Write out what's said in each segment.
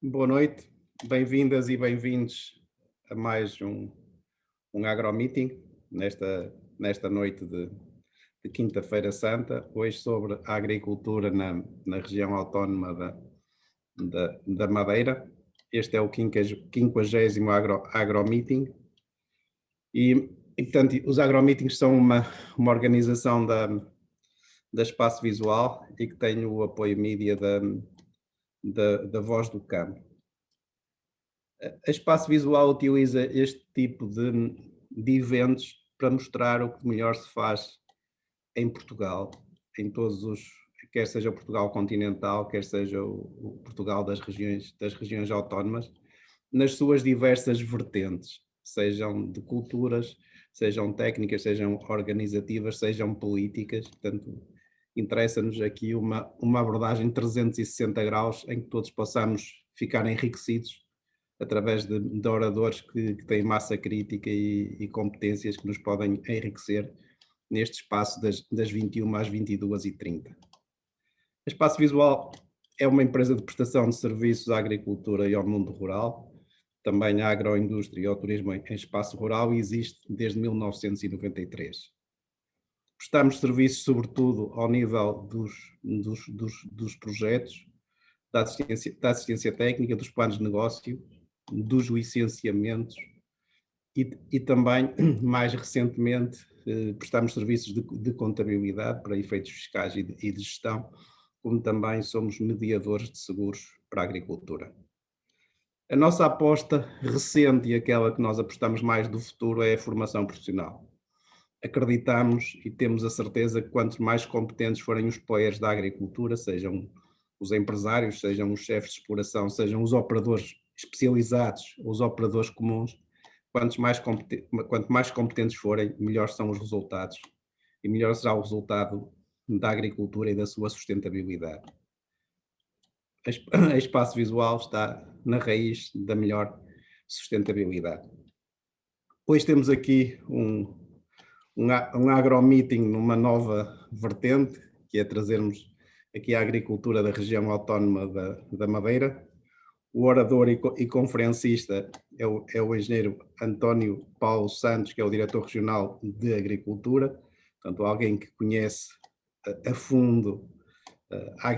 Boa noite, bem-vindas e bem-vindos a mais um AgroMeeting nesta noite de Quinta-feira Santa, hoje sobre a agricultura na região autónoma da Madeira. Este é o 50º AgroMeeting portanto, os AgroMeetings são uma organização da Espaço Visual e que tem o apoio mídia da Voz do Campo. A Espaço Visual utiliza este tipo de eventos para mostrar o que melhor se faz em Portugal, em todos quer seja o Portugal continental, quer seja o Portugal das regiões autónomas, nas suas diversas vertentes, sejam de culturas, sejam técnicas, sejam organizativas, sejam políticas. Portanto, interessa-nos aqui uma abordagem 360 graus em que todos possamos ficar enriquecidos através de oradores que têm massa crítica e competências que nos podem enriquecer neste espaço das 21 às 22h30. A Espaço Visual é uma empresa de prestação de serviços à agricultura e ao mundo rural, também à agroindústria e ao turismo em espaço rural, e existe desde 1993. Prestamos serviços sobretudo ao nível dos projetos, da assistência técnica, dos planos de negócio, dos licenciamentos e também, mais recentemente, prestamos serviços de contabilidade para efeitos fiscais e de gestão, como também somos mediadores de seguros para a agricultura. A nossa aposta recente e aquela que nós apostamos mais do futuro é a formação profissional. Acreditamos e temos a certeza que quanto mais competentes forem os players da agricultura, sejam os empresários, sejam os chefes de exploração, sejam os operadores especializados, os operadores comuns, quanto mais competentes forem, melhores são os resultados e melhor será o resultado da agricultura e da sua sustentabilidade. A Espaço Visual está na raiz da melhor sustentabilidade. Hoje temos aqui um AgroMeeting numa nova vertente, que é trazermos aqui a agricultura da região autónoma da Madeira. O orador e conferencista é o engenheiro António Paulo Santos, que é o diretor regional de Agricultura, portanto alguém que conhece a fundo a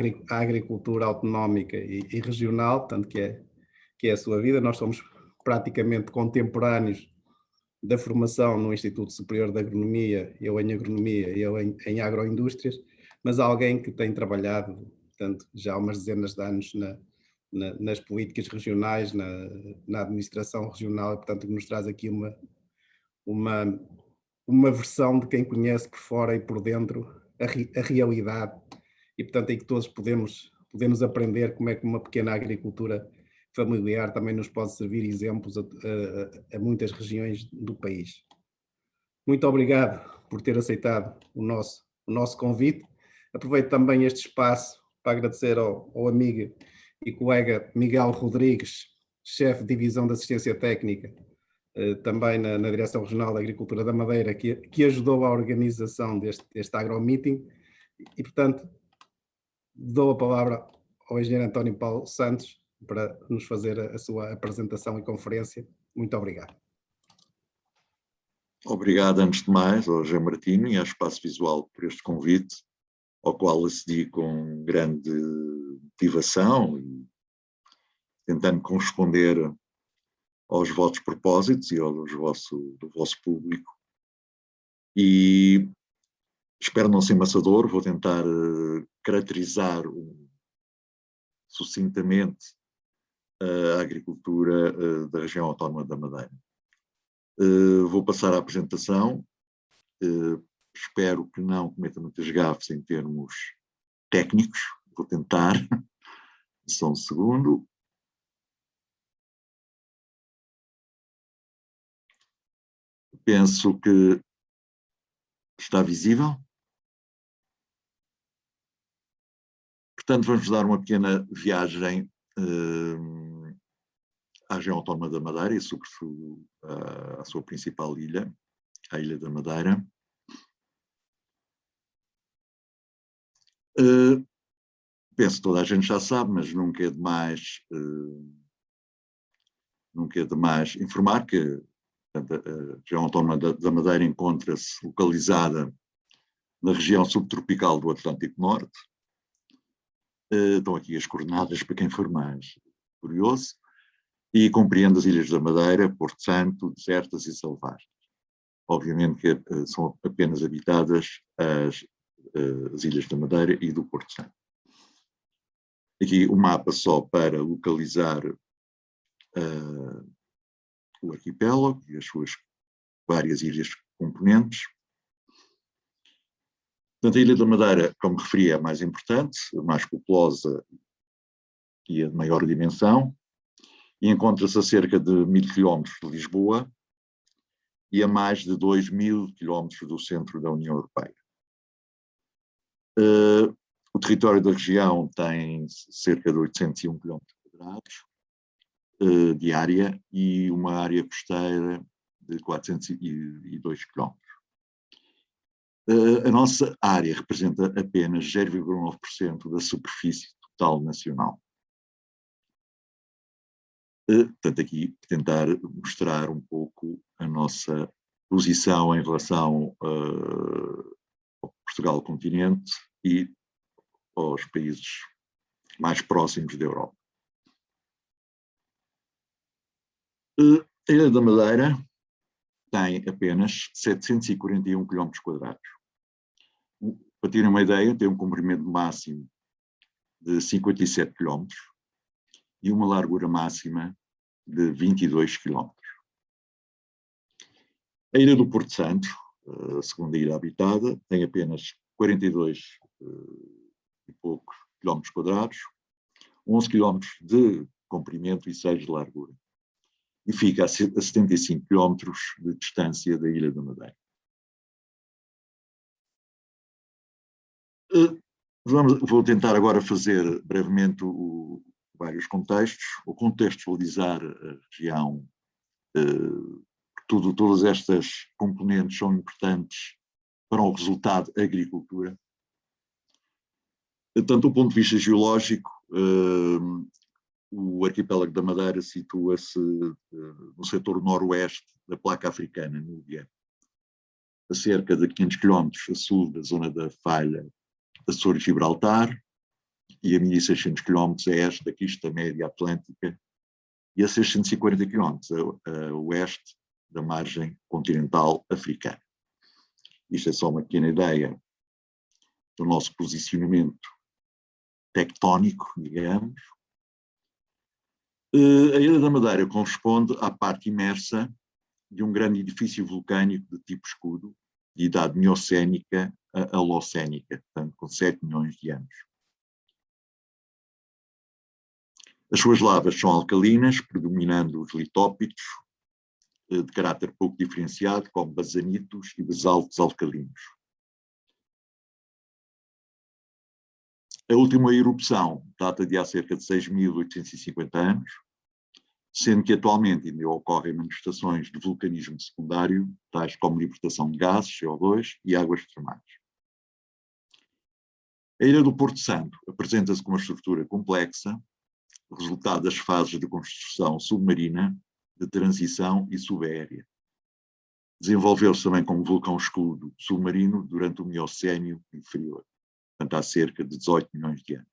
agricultura autonómica e regional, tanto que é a sua vida. Nós somos praticamente contemporâneos da formação no Instituto Superior de Agronomia, eu em Agronomia e eu em Agroindústrias, mas alguém que tem trabalhado, portanto, já há umas dezenas de anos nas políticas regionais, na administração regional, e portanto que nos traz aqui uma versão de quem conhece por fora e por dentro a realidade, e portanto em que todos podemos aprender como é que uma pequena agricultura familiar também nos pode servir exemplos a muitas regiões do país. Muito obrigado por ter aceitado o nosso convite. Aproveito também este espaço para agradecer ao amigo e colega Miguel Rodrigues, chefe de divisão de assistência técnica, também na Direção Regional da Agricultura da Madeira, que ajudou a organização deste AgroMeeting, e portanto dou a palavra ao engenheiro António Paulo Santos para nos fazer a sua apresentação e conferência. Muito obrigado. Obrigado, antes de mais, ao José Martino e ao Espaço Visual por este convite, ao qual acedi com grande motivação e tentando corresponder aos vossos propósitos e do vosso público. E espero não ser maçador, vou tentar caracterizar sucintamente a agricultura da região autónoma da Madeira. Vou passar à apresentação. Espero que não cometa muitas gafes em termos técnicos. Vou tentar. Só um segundo. Penso que está visível. Portanto, vamos dar uma pequena viagem à região autónoma da Madeira e, sobretudo, à sua principal ilha, a Ilha da Madeira. penso que toda a gente já sabe, mas nunca é demais informar que a região autónoma da Madeira encontra-se localizada na região subtropical do Atlântico Norte. Estão aqui as coordenadas para quem for mais curioso, e compreende as Ilhas da Madeira, Porto Santo, desertas e selvagens. Obviamente que são apenas habitadas as Ilhas da Madeira e do Porto Santo. Aqui o mapa só para localizar o arquipélago e as suas várias ilhas componentes. Portanto, a Ilha da Madeira, como referi, é a mais importante, a mais populosa e a de maior dimensão, e encontra-se a cerca de 1000 km de Lisboa e a mais de 2000 km do centro da União Europeia. O território da região tem cerca de 801 km², de área e uma área costeira de 402 km. A nossa área representa apenas 0,9% da superfície total nacional. Portanto, aqui tentar mostrar um pouco a nossa posição em relação ao Portugal continente e aos países mais próximos da Europa. A Ilha da Madeira tem apenas 741 km². Para terem uma ideia, tem um comprimento máximo de 57 km e uma largura máxima de 22 km. A Ilha do Porto Santo, a segunda ilha habitada, tem apenas 42 e poucos km², 11 km de comprimento e 6 de largura. E fica a 75 km de distância da Ilha da Madeira. Vou tentar agora fazer brevemente vários contextos, ou contextualizar a região. Todas estas componentes são importantes para o resultado da agricultura. Tanto do ponto de vista geológico, o arquipélago da Madeira situa-se no setor noroeste da placa africana, núbia, a cerca de 500 km a sul da zona da falha Açores-Gibraltar e a 1600 km a este da crista média atlântica e a 640 km a oeste da margem continental africana. Isto é só uma pequena ideia do nosso posicionamento tectónico, digamos. A Ilha da Madeira corresponde à parte imersa de um grande edifício vulcânico de tipo escudo, de idade miocénica a holocénica, portanto com 7 milhões de anos. As suas lavas são alcalinas, predominando os litópitos, de caráter pouco diferenciado, como basanitos e basaltos alcalinos. A última erupção data de há cerca de 6.850 anos, sendo que atualmente ainda ocorrem manifestações de vulcanismo secundário, tais como libertação de gases, CO2 e águas termais. A Ilha do Porto Santo apresenta-se com uma estrutura complexa, resultado das fases de construção submarina, de transição e subaérea. Desenvolveu-se também como vulcão escudo submarino durante o Miocénio inferior, portanto há cerca de 18 milhões de anos.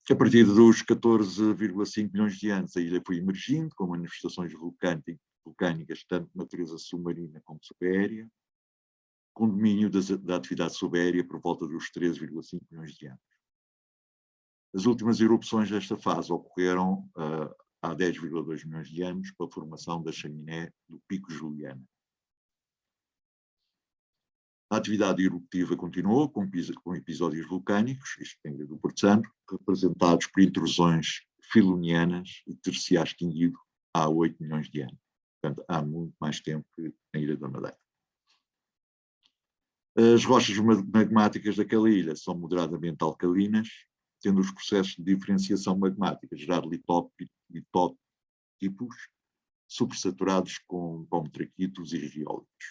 A partir dos 14,5 milhões de anos, a ilha foi emergindo com manifestações vulcânicas, tanto de natureza submarina como subaérea, com domínio da atividade subaérea por volta dos 13,5 milhões de anos. As últimas erupções desta fase ocorreram há 10,2 milhões de anos, com a formação da chaminé do Pico Juliana. A atividade eruptiva continuou com episódios vulcânicos, isto tem do Porto Santo, representados por intrusões filonianas e ter-se-á extinguido há 8 milhões de anos. Portanto, há muito mais tempo que na Ilha da Madeira. As rochas magmáticas daquela ilha são moderadamente alcalinas, tendo os processos de diferenciação magmática gerado litótipos supersaturados com traquitos e rególitos.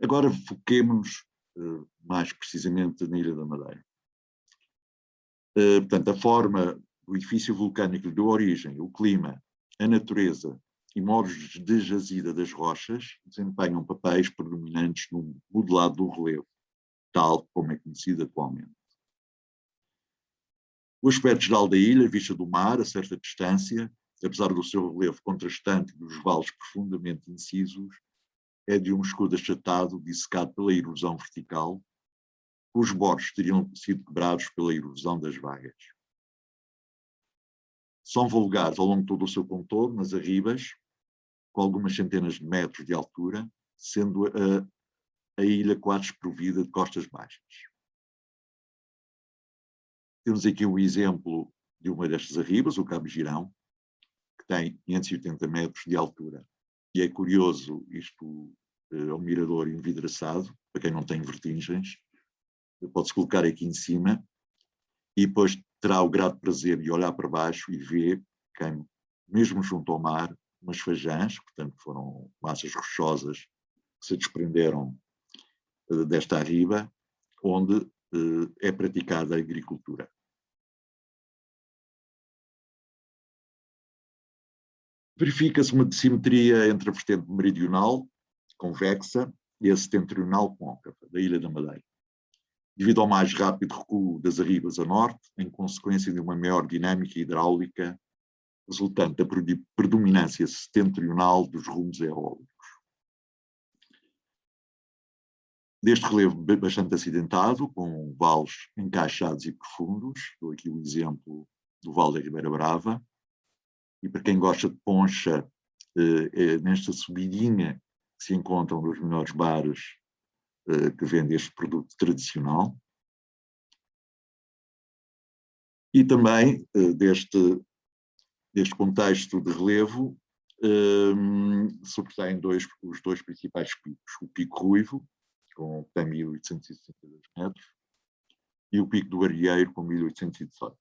Agora foquemos-nos mais precisamente na Ilha da Madeira. Portanto, a forma do edifício vulcânico lhe deu origem, o clima, a natureza e modos de jazida das rochas desempenham papéis predominantes no modelado do relevo, tal como é conhecido atualmente. O aspecto geral da ilha, vista do mar a certa distância, apesar do seu relevo contrastante e dos vales profundamente incisos, é de um escudo achatado dissecado pela erosão vertical, cujos bordos teriam sido quebrados pela erosão das vagas. São vulgares ao longo de todo o seu contorno, nas arribas, com algumas centenas de metros de altura, sendo a ilha quase desprovida de costas baixas. Temos aqui o exemplo de uma destas arribas, o Cabo Girão, que tem 580 metros de altura. E é curioso, isto é um mirador envidraçado, para quem não tem vertigens, pode-se colocar aqui em cima e depois terá o grato prazer de olhar para baixo e ver que, mesmo junto ao mar, umas fajãs, portanto foram massas rochosas que se desprenderam desta arriba, onde é praticada a agricultura. Verifica-se uma dissimetria entre a vertente meridional, convexa, e a setentrional, côncava, da Ilha da Madeira, devido ao mais rápido recuo das arribas a norte, em consequência de uma maior dinâmica hidráulica, resultante da predominância setentrional dos rumos eólicos. Deste relevo bastante acidentado, com vales encaixados e profundos, dou aqui o exemplo do Vale da Ribeira Brava, e para quem gosta de poncha, nesta subidinha que se encontram nos melhores bares que vendem este produto tradicional. E também deste contexto de relevo sobressaem os dois principais picos, o Pico Ruivo, com 1.862 metros, e o Pico do Arieiro, com 1.818.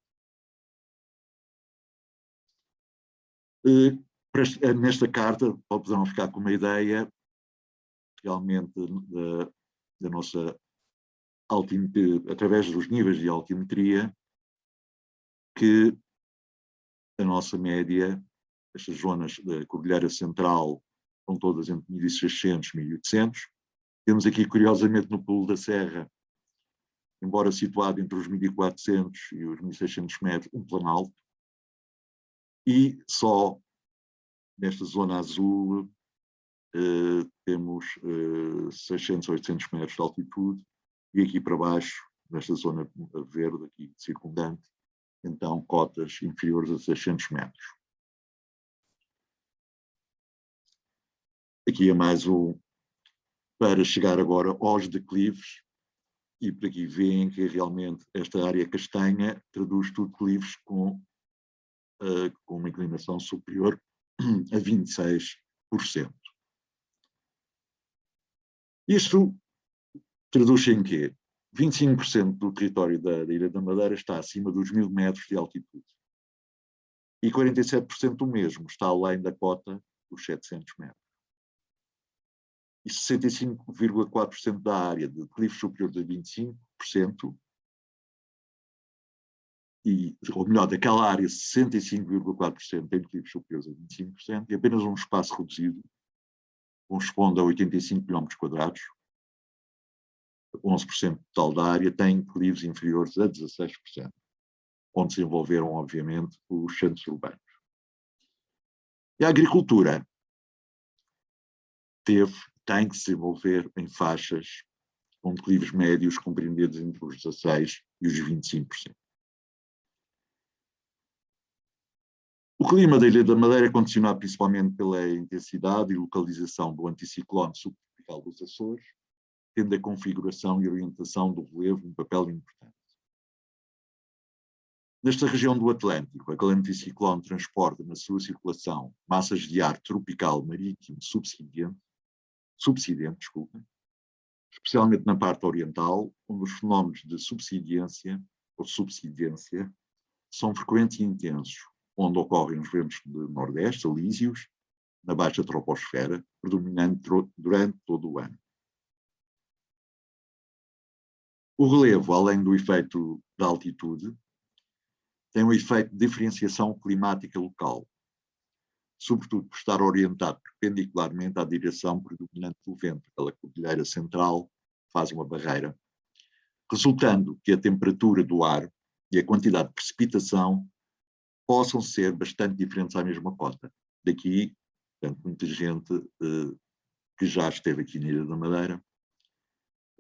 Nesta carta poderão ficar com uma ideia realmente da nossa altimetria, através dos níveis de altimetria, que a nossa média, estas zonas da Cordilheira Central, estão todas entre 1.600 e 1.800. Temos aqui, curiosamente, no Pulo da Serra, embora situado entre os 1.400 e os 1.600 metros, um planalto. E só nesta zona azul temos 600 a 800 metros de altitude, e aqui para baixo, nesta zona verde aqui circundante, então cotas inferiores a 600 metros. Aqui é mais para chegar agora aos declives, e por aqui veem que realmente esta área castanha traduz tudo declives com uma inclinação superior a 26%. Isto traduz em quê? 25% do território da Ilha da Madeira está acima dos 1.000 metros de altitude. E 47% do mesmo está além da cota dos 700 metros. E 65,4% da área de declives superiores a 25%, ou melhor, daquela área, 65,4% tem declives superiores a 25%, e apenas um espaço reduzido, corresponde a 85 km², 11% total da área, tem declives inferiores a 16%, onde se envolveram, obviamente, os centros urbanos. E a agricultura tem que se envolver em faixas com declives médios compreendidos entre os 16% e os 25%. O clima da Ilha da Madeira é condicionado principalmente pela intensidade e localização do anticiclone subtropical dos Açores, tendo a configuração e orientação do relevo um papel importante. Nesta região do Atlântico, aquele anticiclone transporta na sua circulação massas de ar tropical marítimo subsidente, especialmente na parte oriental, onde os fenómenos de subsidência ou subsidência são frequentes e intensos, onde ocorrem os ventos de nordeste, alísios, na baixa troposfera, predominante durante todo o ano. O relevo, além do efeito da altitude, tem um efeito de diferenciação climática local, sobretudo por estar orientado perpendicularmente à direção predominante do vento. Aquela cordilheira central faz uma barreira, resultando que a temperatura do ar e a quantidade de precipitação possam ser bastante diferentes à mesma cota. Daqui, portanto, muita gente que já esteve aqui na Ilha da Madeira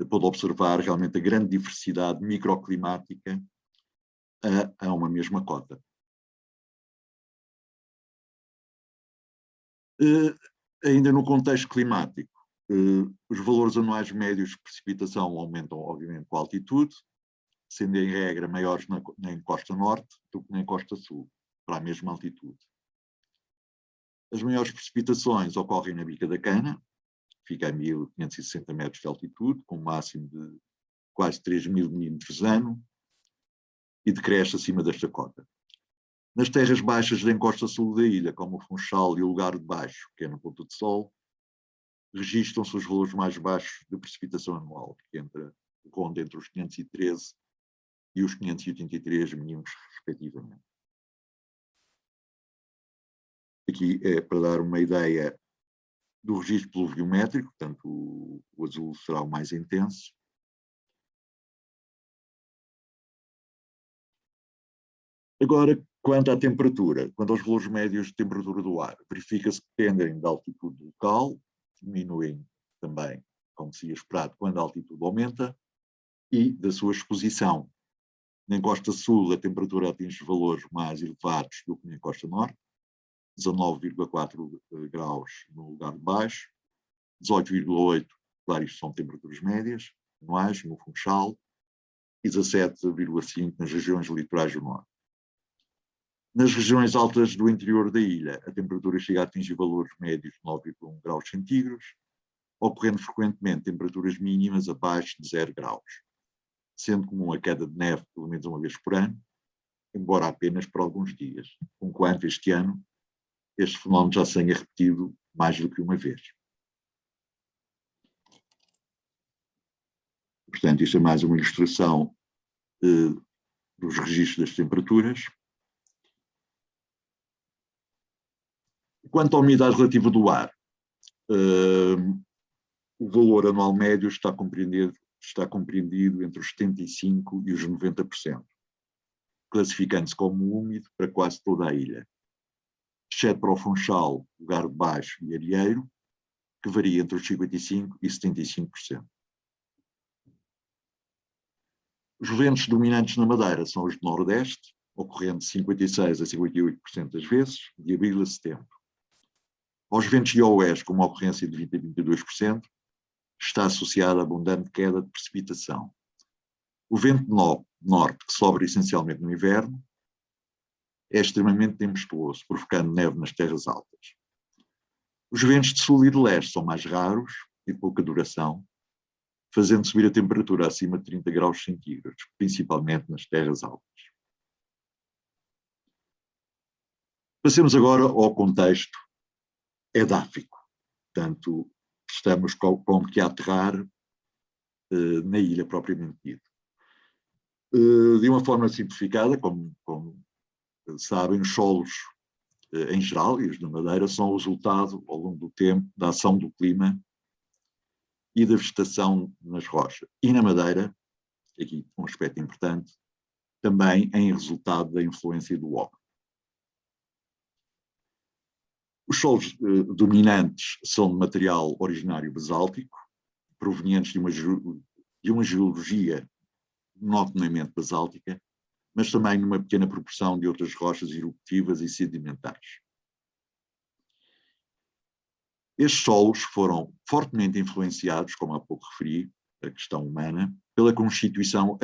pode observar realmente a grande diversidade microclimática a uma mesma cota. Ainda no contexto climático, os valores anuais médios de precipitação aumentam, obviamente, com a altitude, sendo em regra maiores na encosta norte do que na encosta sul, para a mesma altitude. As maiores precipitações ocorrem na Bica da Cana, fica a 1560 metros de altitude, com um máximo de quase 3.000 milímetros ano, e decresce acima desta cota. Nas terras baixas da encosta sul da ilha, como o Funchal e o Lugar de Baixo, que é no Ponta de Sol, registram-se os valores mais baixos de precipitação anual, que ronda entre os 513 e os 583 milímetros, respectivamente. Aqui é para dar uma ideia do registro pluviométrico, portanto o azul será o mais intenso. Agora, quanto à temperatura, quanto aos valores médios de temperatura do ar, verifica-se que dependem da altitude local, diminuem também, como se ia esperado, quando a altitude aumenta, e da sua exposição. Na encosta sul, a temperatura atinge valores mais elevados do que na encosta norte, 19,4 graus no Lugar de Baixo, 18,8, claro, isto são temperaturas médias, anuais, no Funchal, e 17,5 nas regiões litorais do norte. Nas regiões altas do interior da ilha, a temperatura chega a atingir valores médios de 9,1 graus centígrados, ocorrendo frequentemente temperaturas mínimas abaixo de 0 graus, sendo comum a queda de neve pelo menos uma vez por ano, embora apenas por alguns dias, enquanto este ano este fenómeno já se tenha repetido mais do que uma vez. Portanto, isto é mais uma ilustração dos registros das temperaturas. Quanto à umidade relativa do ar, o valor anual médio está compreendido entre os 75% e os 90%, classificando-se como úmido para quase toda a ilha, exceto para o Funchal, Lugar de Baixo e Arieiro, que varia entre os 55% e 75%. Os ventos dominantes na Madeira são os de Nordeste, ocorrendo 56% a 58% das vezes, de abril a setembro. Aos ventos de Oeste, com uma ocorrência de 20% a 22%, está associada a abundante queda de precipitação. O vento norte, que sobra essencialmente no inverno, é extremamente tempestuoso, provocando neve nas terras altas. Os ventos de sul e de leste são mais raros e de pouca duração, fazendo subir a temperatura acima de 30 graus centígrados, principalmente nas terras altas. Passemos agora ao contexto edáfico. Portanto, estamos como que a aterrar na ilha propriamente dita. De uma forma simplificada, como sabem, os solos em geral, e os da Madeira, são o resultado, ao longo do tempo, da ação do clima e da vegetação nas rochas. E na Madeira, aqui um aspecto importante, também em resultado da influência do homem. Os solos dominantes são de material originário basáltico, provenientes de uma geologia notoriamente basáltica, mas também numa pequena proporção de outras rochas eruptivas e sedimentares. Estes solos foram fortemente influenciados, como há pouco referi, a questão humana, pela constituição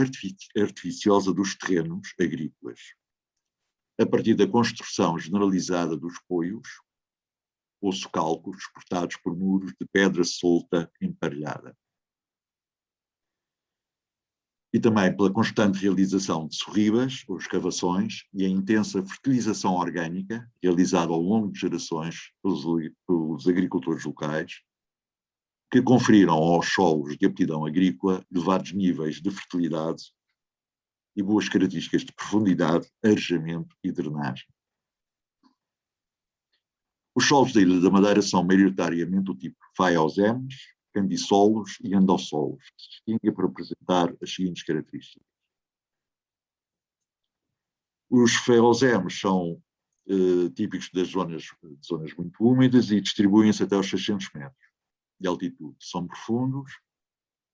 artificiosa dos terrenos agrícolas, a partir da construção generalizada dos poios ou socalcos cortados por muros de pedra solta emparelhada. E também pela constante realização de sorribas ou escavações e a intensa fertilização orgânica realizada ao longo de gerações pelos agricultores locais, que conferiram aos solos de aptidão agrícola elevados níveis de fertilidade e boas características de profundidade, arejamento e drenagem. Os solos da Ilha da Madeira são maioritariamente do tipo faiosemes, cambissolos e endossolos, que se distinguem por apresentar as seguintes características. Os faiosemes são típicos das zonas muito úmidas e distribuem-se até aos 600 metros de altitude. São profundos,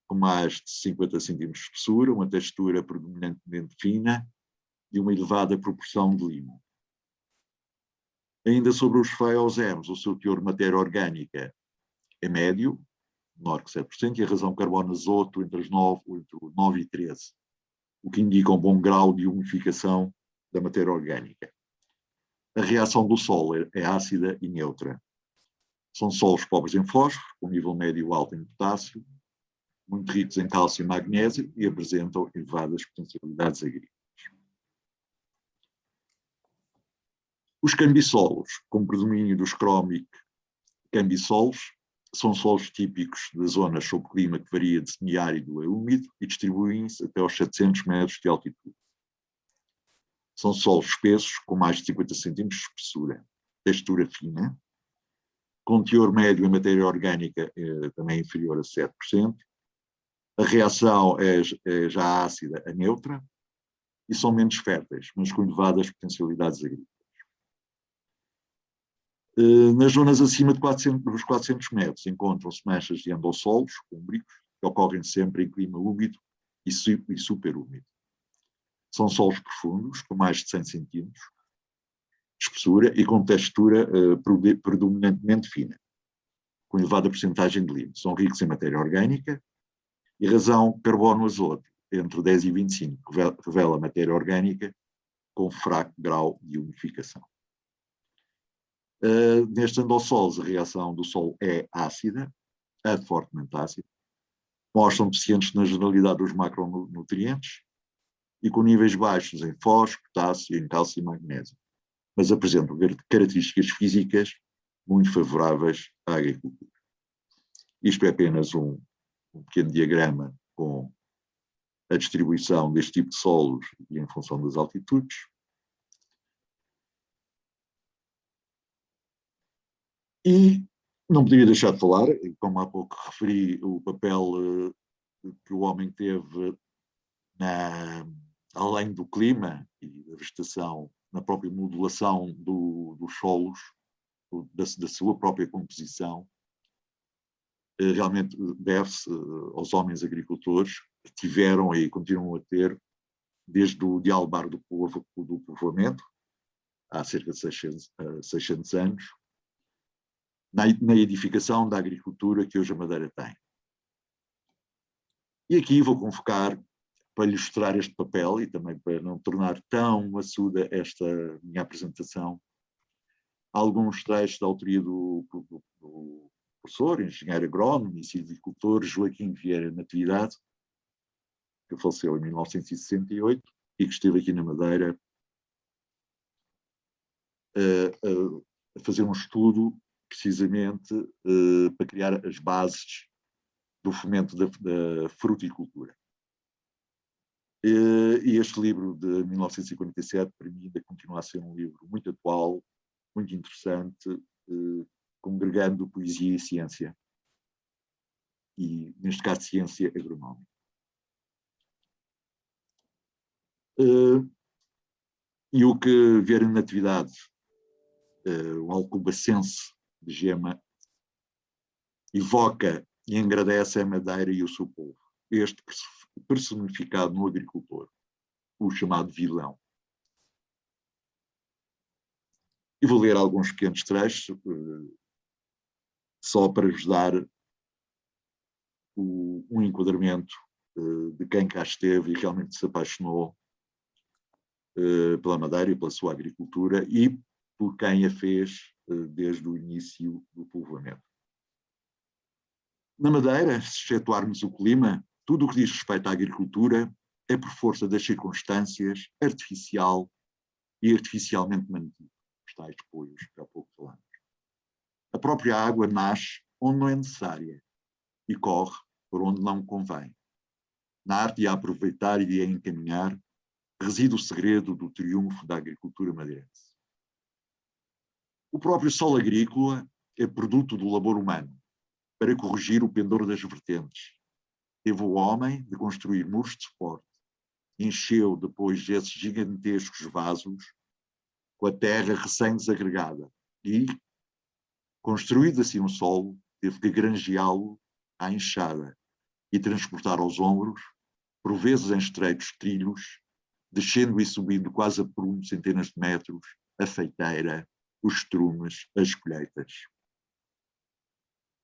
com mais de 50 centímetros de espessura, uma textura predominantemente fina e uma elevada proporção de limo. Ainda sobre os faiosemes, o seu teor de matéria orgânica é médio, menor que 7%, e a razão carbono-azoto entre os 9 e 13, o que indica um bom grau de umificação da matéria orgânica. A reação do solo é ácida e neutra. São solos pobres em fósforo, com nível médio alto em potássio, muito ricos em cálcio e magnésio e apresentam elevadas potencialidades agrícolas. Os cambissolos, com predomínio dos crómico cambissolos, são solos típicos das zonas sob clima que varia de semiárido a úmido e distribuem-se até aos 700 metros de altitude. São solos espessos, com mais de 50 centímetros de espessura, textura fina, com teor médio em matéria orgânica também inferior a 7%. A reação é já ácida a neutra e são menos férteis, mas com elevadas potencialidades agrícolas. Nas zonas acima dos 400 metros encontram-se manchas de endossolos úmbricos, que ocorrem sempre em clima úmido e superúmido. São solos profundos, com mais de 100 centímetros de espessura e com textura predominantemente fina, com elevada porcentagem de limo. São ricos em matéria orgânica e razão carbono-azoto, entre 10 e 25, revela matéria orgânica com fraco grau de umificação. Nestes endossolos, a reação do solo é ácida, fortemente ácida, mostram deficientes na generalidade dos macronutrientes e com níveis baixos em fósforo, potássio, em cálcio e magnésio, mas apresentam características físicas muito favoráveis à agricultura. Isto é apenas um pequeno diagrama com a distribuição deste tipo de solos e em função das altitudes. E não poderia deixar de falar, como há pouco referi, o papel que o homem teve além do clima e da vegetação, na própria modulação dos solos, da sua própria composição. Realmente deve-se aos homens agricultores que tiveram e continuam a ter, desde o dialbar do povoamento, há cerca de 600 anos, na edificação da agricultura que hoje a Madeira tem. E aqui vou convocar, para ilustrar este papel e também para não tornar tão maçuda esta minha apresentação, alguns trechos da autoria do professor, engenheiro agrónomo e silvicultor Joaquim Vieira Natividade, que faleceu em 1968 e que esteve aqui na Madeira a fazer um estudo precisamente para criar as bases do fomento da fruticultura. E este livro de 1947, para mim, ainda continua a ser um livro muito atual, muito interessante, congregando poesia e ciência, e neste caso ciência agronómica. E o que Vieira Natividade, o alcobacense de Gema, evoca e agradece a Madeira e o seu povo, este personificado no agricultor, o chamado vilão. E vou ler alguns pequenos trechos, só para vos dar um enquadramento de quem cá esteve e realmente se apaixonou pela Madeira e pela sua agricultura e por quem a fez desde o início do povoamento. Na Madeira, se excetuarmos o clima, tudo o que diz respeito à agricultura é por força das circunstâncias artificial e artificialmente mantido, os tais apoios que há pouco falamos. A própria água nasce onde não é necessária e corre por onde não convém. Na arte de a aproveitar e de a encaminhar reside o segredo do triunfo da agricultura madeirense. O próprio solo agrícola é produto do labor humano para corrigir o pendor das vertentes. Teve o homem de construir muros de suporte, encheu depois esses gigantescos vasos com a terra recém-desagregada e, construído assim no solo, teve que granjeá-lo à enxada e transportar aos ombros, por vezes em estreitos trilhos, descendo e subindo quase a prumo centenas de metros, a feiteira, os estrumes, as colheitas.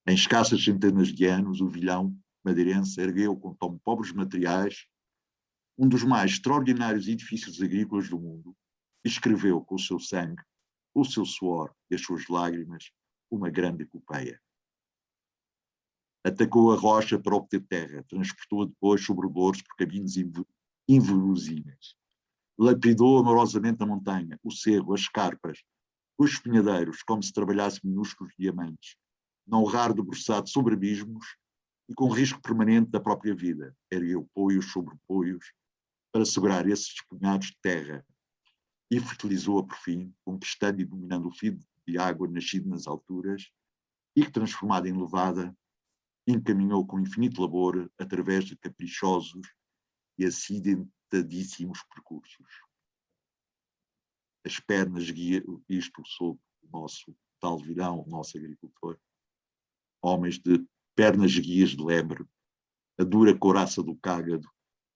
Em escassas centenas de anos, o vilhão madeirense ergueu com tão pobres materiais um dos mais extraordinários edifícios agrícolas do mundo e escreveu com o seu sangue, o seu suor e as suas lágrimas uma grande epopeia. Atacou a rocha para obter terra, transportou-a depois sobre douros por caminhos inverosímeis. Lapidou amorosamente a montanha, o cerro, as escarpas, os espinhadeiros, como se trabalhasse minúsculos diamantes, não raro debruçado sobre abismos e com risco permanente da própria vida. Ergueu poios sobre poios para segurar esses despunhados de terra e fertilizou-a por fim, conquistando e dominando o fio de água nascido nas alturas e que, transformada em levada, encaminhou com infinito labor através de caprichosos e acidentadíssimos percursos. As pernas guia, isto sob o nosso tal virão, o nosso agricultor, homens de pernas guias de lebre, a dura couraça do cágado,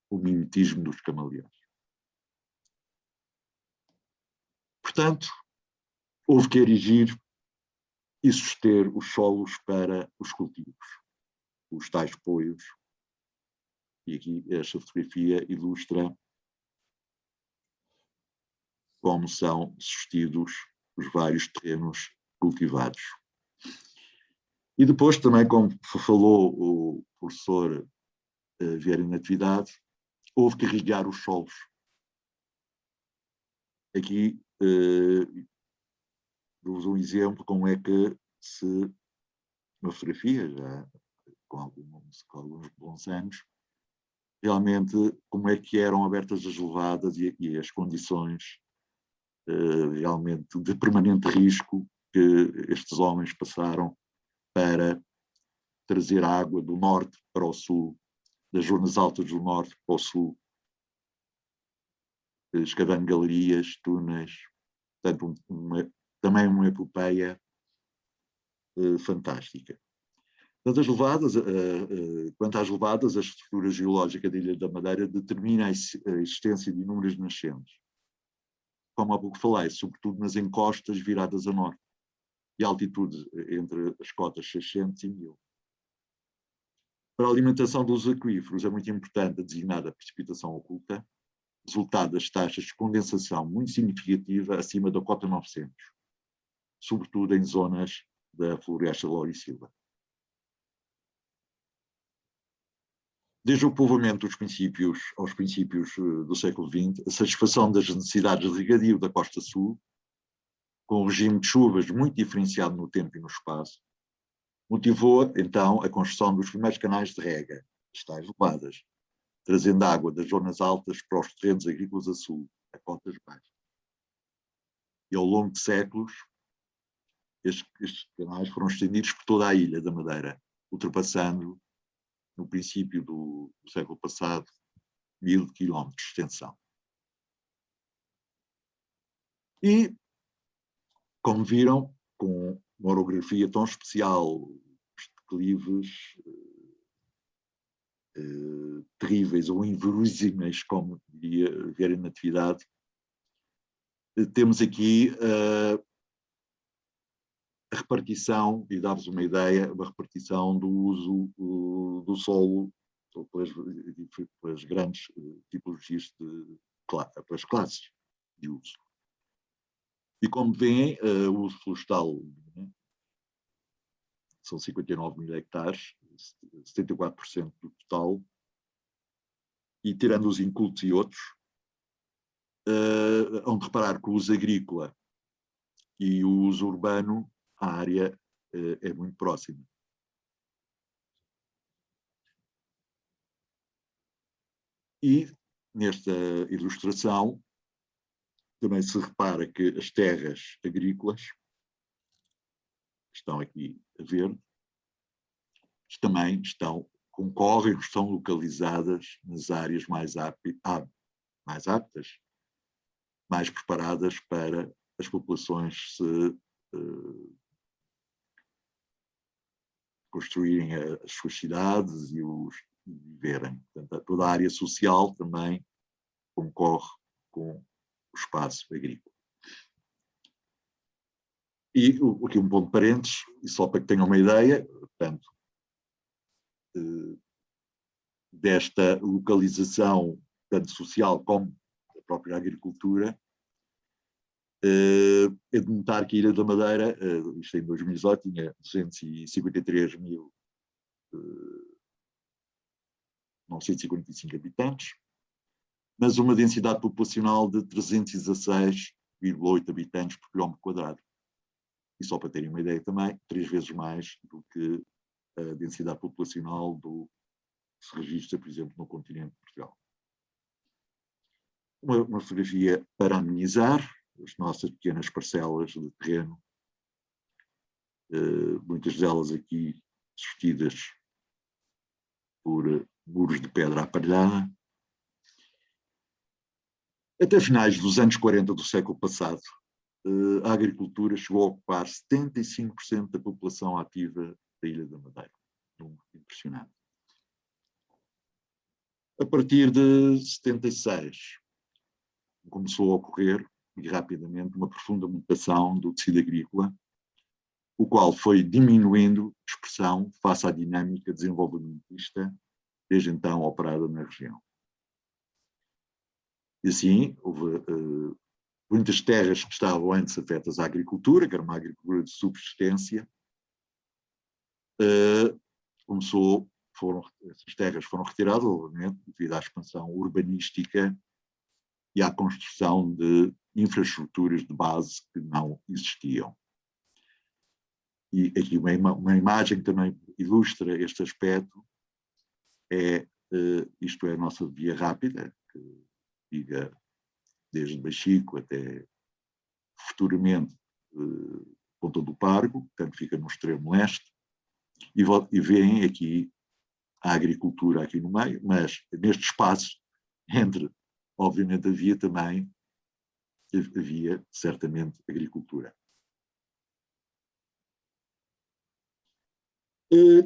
o mimetismo dos camaleões. Portanto, houve que erigir e suster os solos para os cultivos, os tais poios. E aqui esta fotografia ilustra como são sustidos os vários terrenos cultivados. E depois também, como falou o professor Vieira Natividade, houve que irrigar os solos. Aqui dou-vos um exemplo como é que se, uma fotografia já com alguns bons anos, realmente como é que eram abertas as levadas e as condições realmente de permanente risco que estes homens passaram para trazer a água do norte para o sul, das zonas altas do norte para o sul, escavando galerias, túneis, portanto, também uma epopeia fantástica. Quanto às levadas, a estrutura geológica da Ilha da Madeira determina a existência de inúmeras nascentes. Como há pouco falei, sobretudo nas encostas viradas a norte, e a altitude entre as cotas 600 e 1000. Para a alimentação dos aquíferos é muito importante a designada precipitação oculta, resultado das taxas de condensação muito significativa acima da cota 900, sobretudo em zonas da floresta lauricilva. Desde o povoamento aos princípios do século XX, a satisfação das necessidades de regadio da costa sul, com um regime de chuvas muito diferenciado no tempo e no espaço, motivou, então, a construção dos primeiros canais de rega, as tais levadas, trazendo água das zonas altas para os terrenos agrícolas a sul, a cotas baixas. E ao longo de séculos, estes canais foram estendidos por toda a ilha da Madeira, ultrapassando, no princípio do século passado, 1000 quilómetros de extensão. E, como viram, com uma orografia tão especial, os declives terríveis ou inverosímeis, como diria Vieira Natividade, temos aqui a repartição, e dar-vos uma ideia, uma repartição do uso do solo pelas grandes tipologias pelas classes de uso. E como veem, o uso florestal são 59 mil hectares, 74% do total, e tirando os incultos e outros, hão de reparar que o uso agrícola e o uso urbano, a área é muito próxima. E nesta ilustração também se repara que as terras agrícolas, que estão aqui a ver, também concorrem, estão localizadas nas áreas mais aptas, mais preparadas para as populações se construírem as suas cidades e viverem. Portanto, toda a área social também concorre com o espaço agrícola. E aqui um ponto de parênteses, e só para que tenham uma ideia, portanto, desta localização, tanto social como da própria agricultura, é de notar que a Ilha da Madeira, isto em 2018, tinha 253.945 habitantes, mas uma densidade populacional de 316,8 habitantes por quilómetro quadrado. E só para terem uma ideia também, 3 vezes mais do que a densidade populacional do que se registra, por exemplo, no continente de Portugal. Uma fotografia para amenizar as nossas pequenas parcelas de terreno, muitas delas aqui sustidas por muros de pedra aparelhada. Até finais dos anos 40 do século passado, a agricultura chegou a ocupar 75% da população ativa da Ilha da Madeira. Um número impressionante. A partir de 76, começou a ocorrer, e rapidamente, uma profunda mutação do tecido agrícola, o qual foi diminuindo expressão face à dinâmica desenvolvimentista desde então operada na região. E assim, houve muitas terras que estavam antes afetas à agricultura, que era uma agricultura de subsistência, essas terras foram retiradas, obviamente, devido à expansão urbanística e à construção de infraestruturas de base que não existiam. E aqui uma imagem que também ilustra este aspecto isto é a nossa via rápida, que liga desde Baxico até futuramente Ponta do Pargo, portanto fica no extremo leste, e veem aqui a agricultura aqui no meio, mas neste espaço, obviamente havia certamente agricultura.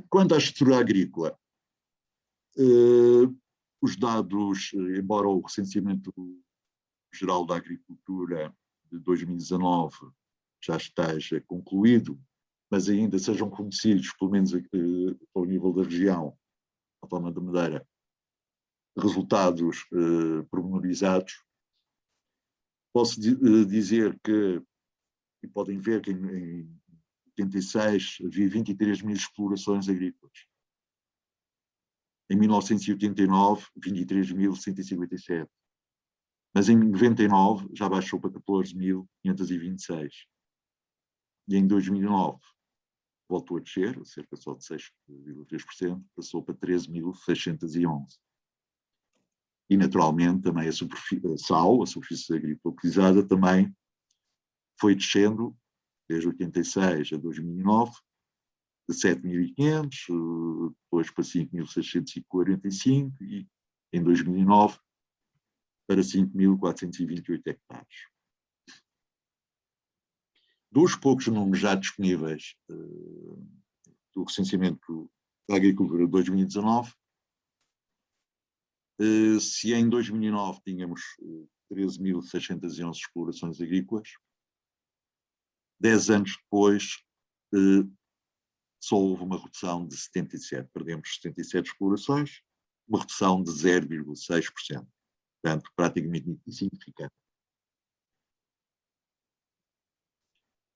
Quanto à estrutura agrícola, os dados, embora o recenseamento geral da agricultura de 2019 já esteja concluído, mas ainda sejam conhecidos, pelo menos ao nível da região, a Palma da Madeira, resultados pormenorizados. Posso dizer que, e podem ver que em 86 havia 23.000 explorações agrícolas. Em 1989, 23.157. Mas em 99 já baixou para 14.526. E em 2009 voltou a descer, cerca só de 6,3%, passou para 13.611. E naturalmente também a superfície agrícola utilizada também foi descendo desde 86 a 2009, de 7.500, depois para 5.645 e em 2009 para 5.428 hectares. Dos poucos números já disponíveis do recenseamento da agricultura de 2019, se em 2009 tínhamos 13.611 explorações agrícolas, 10 anos depois só houve uma redução de 77, perdemos 77 explorações, uma redução de 0,6%, portanto praticamente insignificante.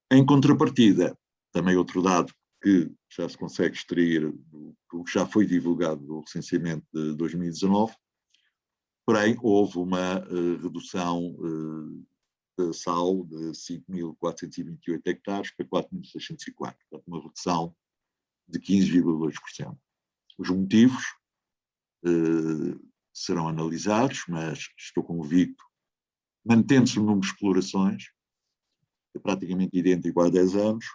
Em contrapartida, também outro dado que já se consegue extrair do que já foi divulgado do recenseamento de 2019, porém houve uma redução da sal de 5.428 hectares para 4.604, portanto uma redução de 15,2%. Os motivos serão analisados, mas estou convicto, mantendo-se o número de explorações, é praticamente idêntico há 10 anos,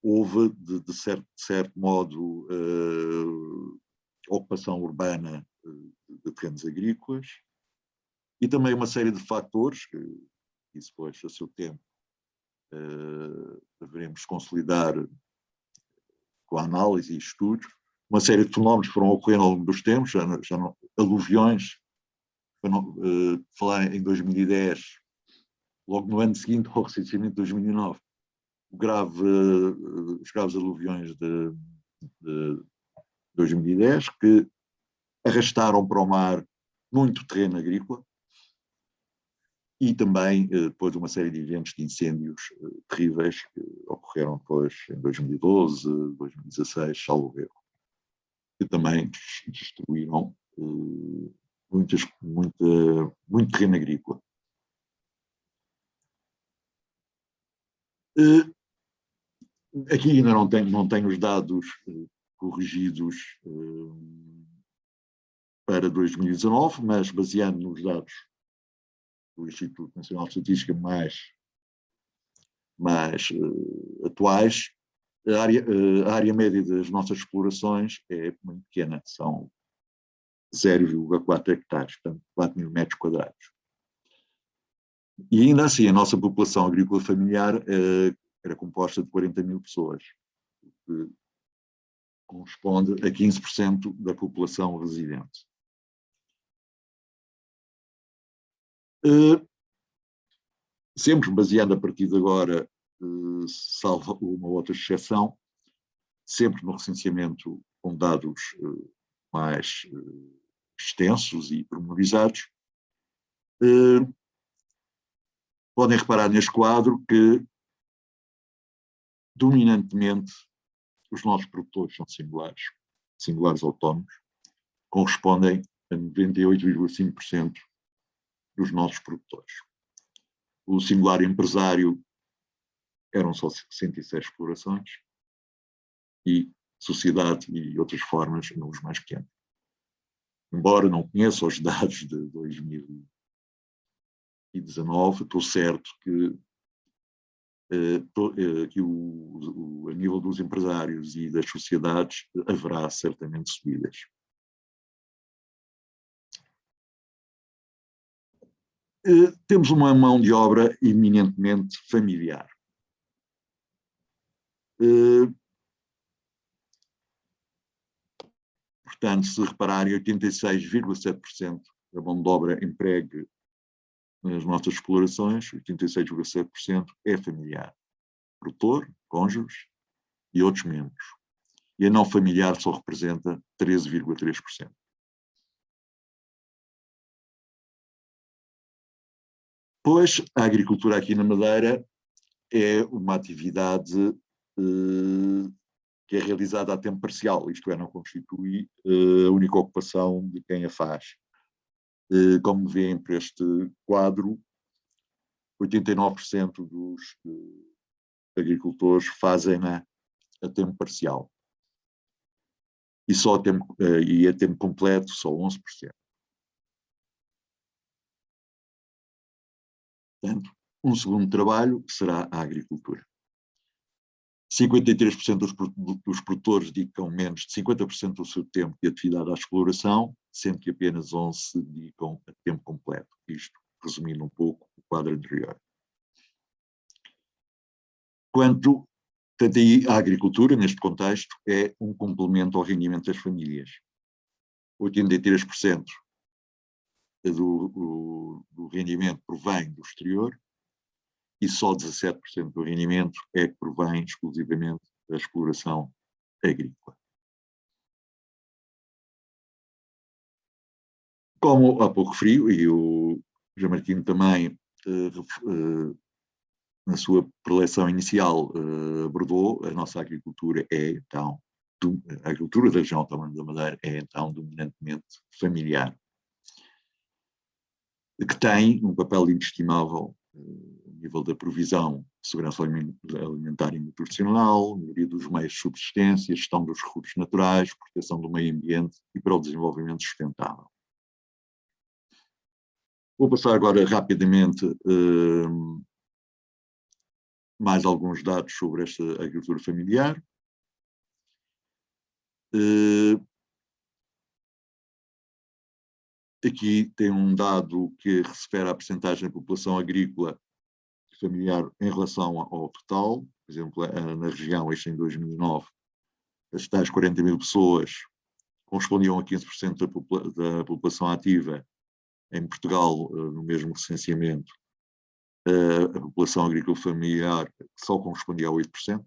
houve, de certo modo, ocupação urbana de terrenos agrícolas e também uma série de fatores, que isso depois, a seu tempo, devemos consolidar com a análise e estudos. Uma série de fenómenos foram ocorrendo ao longo dos tempos, já não, aluviões, para não, falar em 2010, logo no ano seguinte ao recenseamento de 2009, os graves aluviões de 2010, que arrastaram para o mar muito terreno agrícola e também depois uma série de eventos de incêndios terríveis que ocorreram depois em 2012, 2016, salvo erro, que também destruíram muito terreno agrícola. Aqui ainda não tenho os dados corrigidos para 2019, mas baseando nos dados do Instituto Nacional de Estatística mais atuais, a área média das nossas explorações é muito pequena, são 0,4 hectares, portanto 4 mil metros quadrados. E ainda assim a nossa população agrícola familiar era composta de 40 mil pessoas, que corresponde a 15% da população residente. Sempre baseando a partir de agora, salvo uma outra exceção, sempre no recenseamento com dados mais extensos e pormenorizados, podem reparar neste quadro que, dominantemente, os nossos produtores são singulares autónomos, correspondem a 98,5% dos nossos produtores. O singular empresário eram só 106 explorações e sociedade e outras formas números mais pequenos. Embora não conheça os dados de 2019, estou certo que a nível dos empresários e das sociedades haverá certamente subidas. Temos uma mão de obra eminentemente familiar. Portanto, se repararem, 86,7% da mão de obra empregue nas nossas explorações, 86,7% é familiar. Produtor, cônjuges e outros membros. E a não familiar só representa 13,3%. Pois, a agricultura aqui na Madeira é uma atividade que é realizada a tempo parcial, isto é, não constitui a única ocupação de quem a faz. Como veem por este quadro, 89% dos agricultores fazem-na a tempo parcial. E a tempo completo, só 11%. Portanto, um segundo trabalho será a agricultura. 53% dos produtores dedicam menos de 50% do seu tempo de atividade à exploração, sendo que apenas 11% se dedicam a tempo completo. Isto resumindo um pouco o quadro anterior. Portanto, aí a agricultura, neste contexto, é um complemento ao rendimento das famílias. 83% do rendimento provém do exterior e só 17% do rendimento é que provém exclusivamente da exploração agrícola. Como há pouco referi, e o José Martino também, na sua preleção inicial, abordou, a nossa agricultura é, então, a agricultura da região autónoma da Madeira é, então, dominantemente familiar, que tem um papel inestimável a nível da provisão de segurança alimentar e nutricional, melhoria dos meios de subsistência, gestão dos recursos naturais, proteção do meio ambiente e para o desenvolvimento sustentável. Vou passar agora rapidamente mais alguns dados sobre esta agricultura familiar. Aqui tem um dado que refere à percentagem da população agrícola familiar em relação ao total. Por exemplo, na região, isto em 2009, as tais 40 mil pessoas correspondiam a 15% da população ativa. Em Portugal, no mesmo recenseamento, a população agrícola familiar só correspondia a 8%.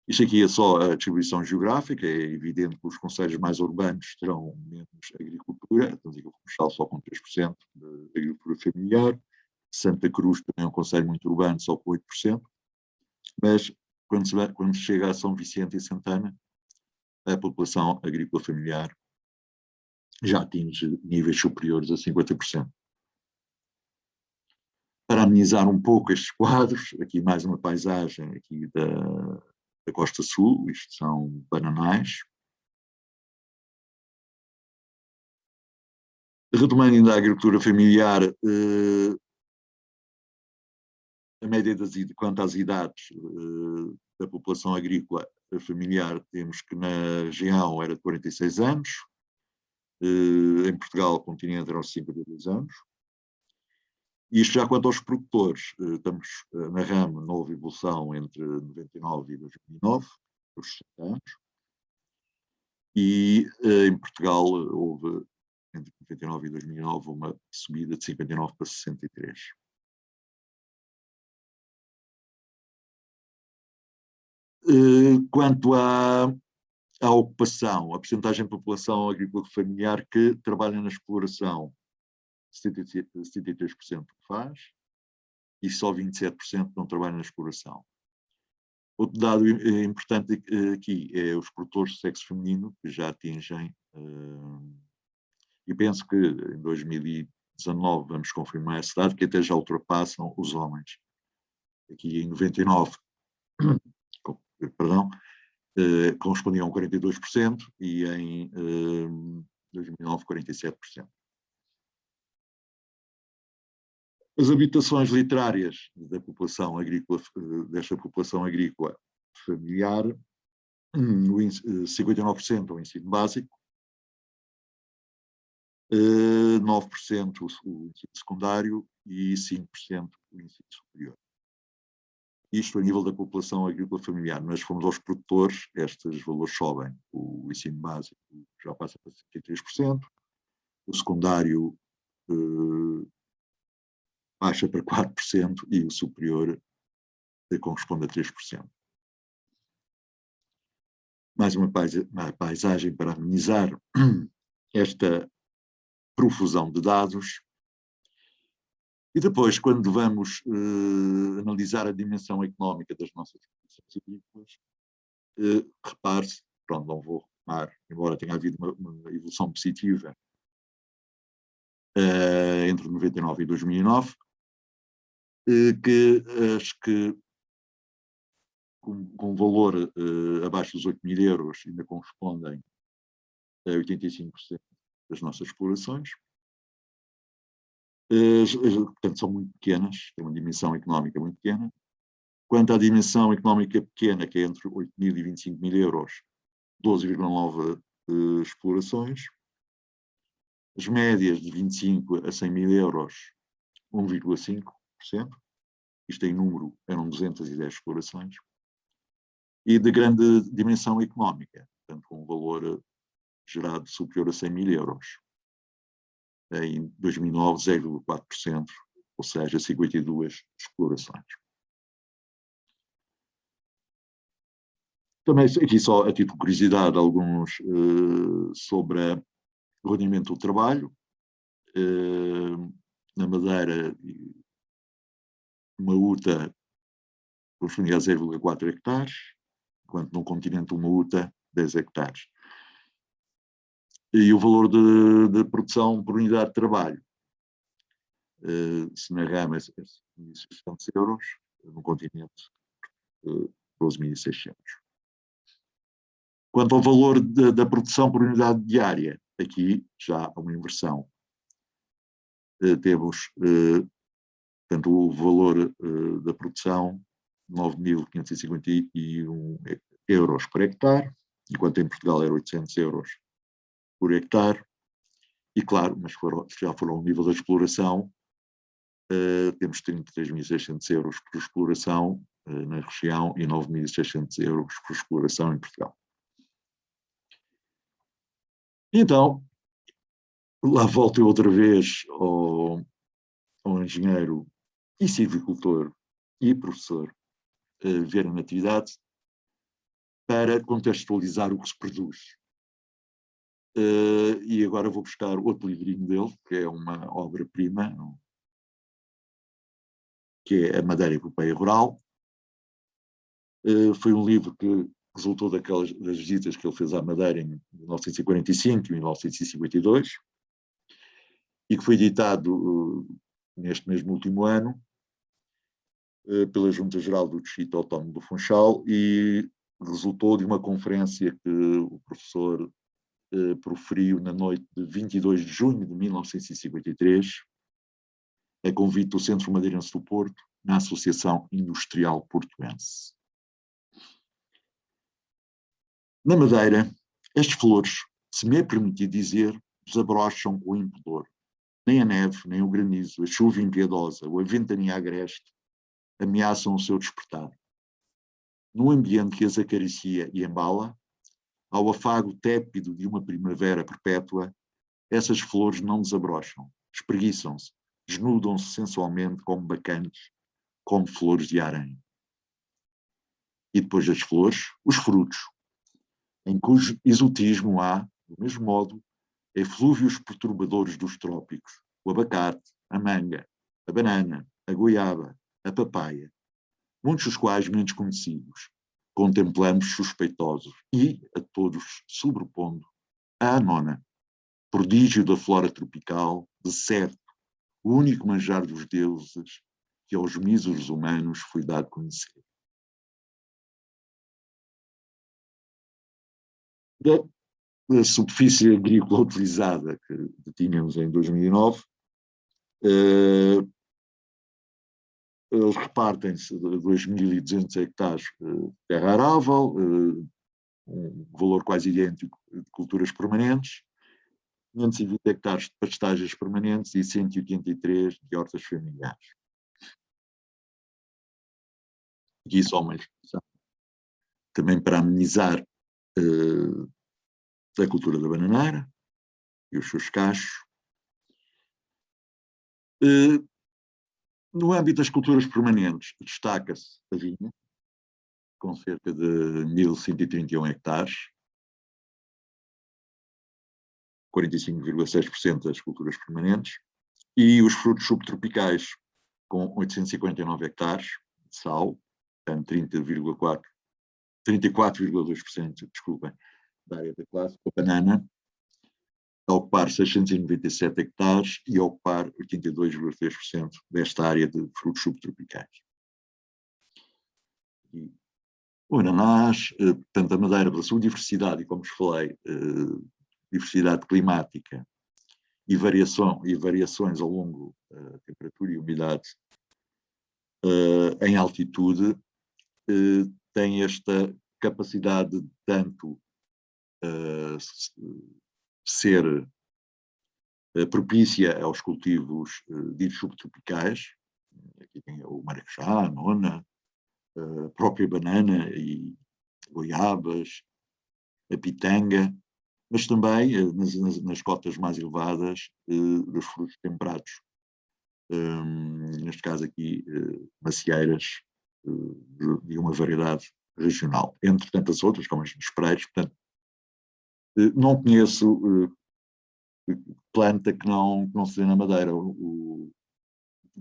Isto aqui é só a distribuição geográfica, é evidente que os concelhos mais urbanos terão menos agricultura, então digo Funchal só com 3% de agricultura familiar, Santa Cruz também é um concelho muito urbano, só com 8%, mas quando chega a São Vicente e Santana, a população agrícola familiar já atinge níveis superiores a 50%. Para amenizar um pouco estes quadros, aqui mais uma paisagem aqui da Costa Sul, isto são bananais. Retomando ainda a agricultura familiar, a média quanto às idades da população agrícola familiar, temos que na região era de 46 anos, em Portugal, continente, eram 52 anos. Isto já quanto aos produtores, estamos na rama, não houve evolução entre 99 e 2009, por 60 anos, e em Portugal houve, entre 99 e 2009, uma subida de 59 para 63. Quanto à ocupação, a percentagem de população agrícola familiar que trabalha na exploração, 73% faz, e só 27% não trabalha na exploração. Outro dado importante aqui é os produtores de sexo feminino, que já atingem, e penso que em 2019 vamos confirmar esse dado, que até já ultrapassam os homens. Aqui em 99, perdão, correspondiam a 42% e em 2009 47%. As habitações literárias da população agrícola, desta população agrícola familiar, 59% o ensino básico, 9% o ensino secundário e 5% o ensino superior. Isto a nível da população agrícola familiar, mas fomos aos produtores, estes valores sobem. O ensino básico já passa para 53%, o secundário baixa para 4% e o superior corresponde a 3%. Mais uma paisagem para amenizar esta profusão de dados. E depois, quando vamos analisar a dimensão económica das nossas produções agrícolas, repare-se, pronto, não vou retomar, embora tenha havido uma evolução positiva entre 99 e 2009, que acho que com valor abaixo dos 8.000 euros ainda correspondem a 85% das nossas explorações. Portanto, são muito pequenas, têm uma dimensão económica muito pequena. Quanto à dimensão económica pequena, que é entre 8.000 e 25.000 euros, 12,9 explorações. As médias de 25 a 100.000 euros, 1,5%. Isto em número eram 210 explorações. E de grande dimensão económica, portanto, com um valor gerado superior a 100.000 euros. Em 2009, 0,4%, ou seja, 52 explorações. Também aqui só a título de curiosidade alguns sobre o rendimento do trabalho. Na Madeira, uma UTA correspondia a 0,4 hectares, enquanto no continente uma UTA 10 hectares. E o valor de produção por unidade de trabalho, se na rama é 1.600 euros, no continente 12.600. Quanto ao valor da produção por unidade diária, aqui já há uma inversão. temos, portanto, o valor da produção, 9.551 euros por hectare, enquanto em Portugal era 800 euros por hectare. E claro, mas já foram ao nível da exploração, temos 33.600 euros por exploração na região e 9.600 euros por exploração em Portugal. Então, lá volto eu outra vez ao engenheiro e silvicultor e professor Vieira Natividade para contextualizar o que se produz. E agora vou buscar outro livrinho dele, que é uma obra-prima, que é A Madeira Epopeia Rural. Foi um livro que resultou das visitas que ele fez à Madeira em 1945 e 1952, e que foi editado neste mesmo último ano pela Junta Geral do Distrito Autónomo do Funchal, e resultou de uma conferência que o professor proferiu na noite de 22 de junho de 1953, a convite do Centro Madeirense do Porto, na Associação Industrial Portuense. Na Madeira, estas flores, se me é permitido dizer, desabrocham com impudor. Nem a neve, nem o granizo, a chuva impiedosa ou a ventania agreste ameaçam o seu despertar. No ambiente que as acaricia e embala, ao afago tépido de uma primavera perpétua, essas flores não desabrocham, espreguiçam-se, desnudam-se sensualmente como bacantes, como flores de harém. E depois das flores, os frutos, em cujo exotismo há, do mesmo modo, eflúvios perturbadores dos trópicos, o abacate, a manga, a banana, a goiaba, a papaya, muitos dos quais menos conhecidos, contemplamos suspeitosos e, a todos sobrepondo, a anona, prodígio da flora tropical, de certo, o único manjar dos deuses que aos míseros humanos foi dado conhecer. Da superfície agrícola utilizada que tínhamos em 2009, eles repartem-se de 2.200 hectares de terra arável, um valor quase idêntico de culturas permanentes, 520 hectares de pastagens permanentes e 183 de hortas familiares. Aqui só uma expressão também para amenizar a cultura da bananeira e os seus cachos. No âmbito das culturas permanentes, destaca-se a vinha, com cerca de 1.131 hectares, 45,6% das culturas permanentes, e os frutos subtropicais, com 849 hectares de sal, portanto 34,2%, desculpem, da área da classe, com a banana, a ocupar 697 hectares e a ocupar 82,3% desta área de frutos subtropicais. E o ananás, portanto, a Madeira, pela sua diversidade, e como vos falei, diversidade climática e variações ao longo da temperatura e umidade em altitude, tem esta capacidade de tanto ser propícia aos cultivos ditos subtropicais. Aqui tem o maracujá, a nona, a própria banana e goiabas, a pitanga, mas também nas cotas mais elevadas dos frutos temperados. Neste caso aqui, macieiras de uma variedade regional, entre tantas outras, como as espreiros. Portanto, não conheço planta que não se dê na Madeira,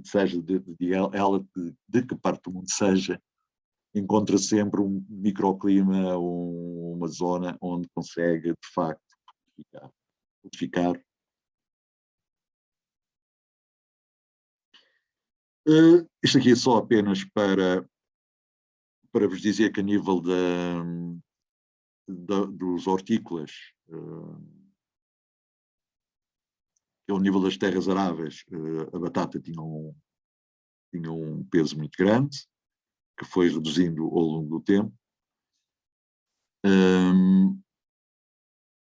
seja de que parte do mundo seja, encontra sempre um microclima, uma zona onde consegue, de facto, frutificar. Isto aqui é só apenas para vos dizer que a nível dos hortícolas, ao nível das terras aráveis, a batata tinha um peso muito grande, que foi reduzindo ao longo do tempo.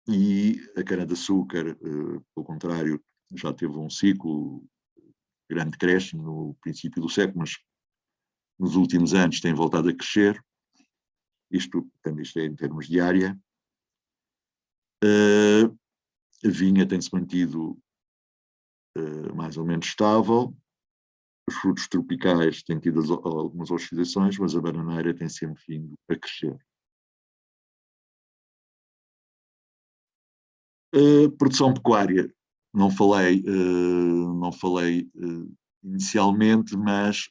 E a cana-de-açúcar, pelo contrário, já teve um ciclo grande decréscimo no princípio do século, mas nos últimos anos tem voltado a crescer. Isto é em termos de área. A vinha tem-se mantido mais ou menos estável. Os frutos tropicais têm tido algumas oscilações, mas a bananeira tem sempre vindo a crescer. Produção pecuária, não falei inicialmente, mas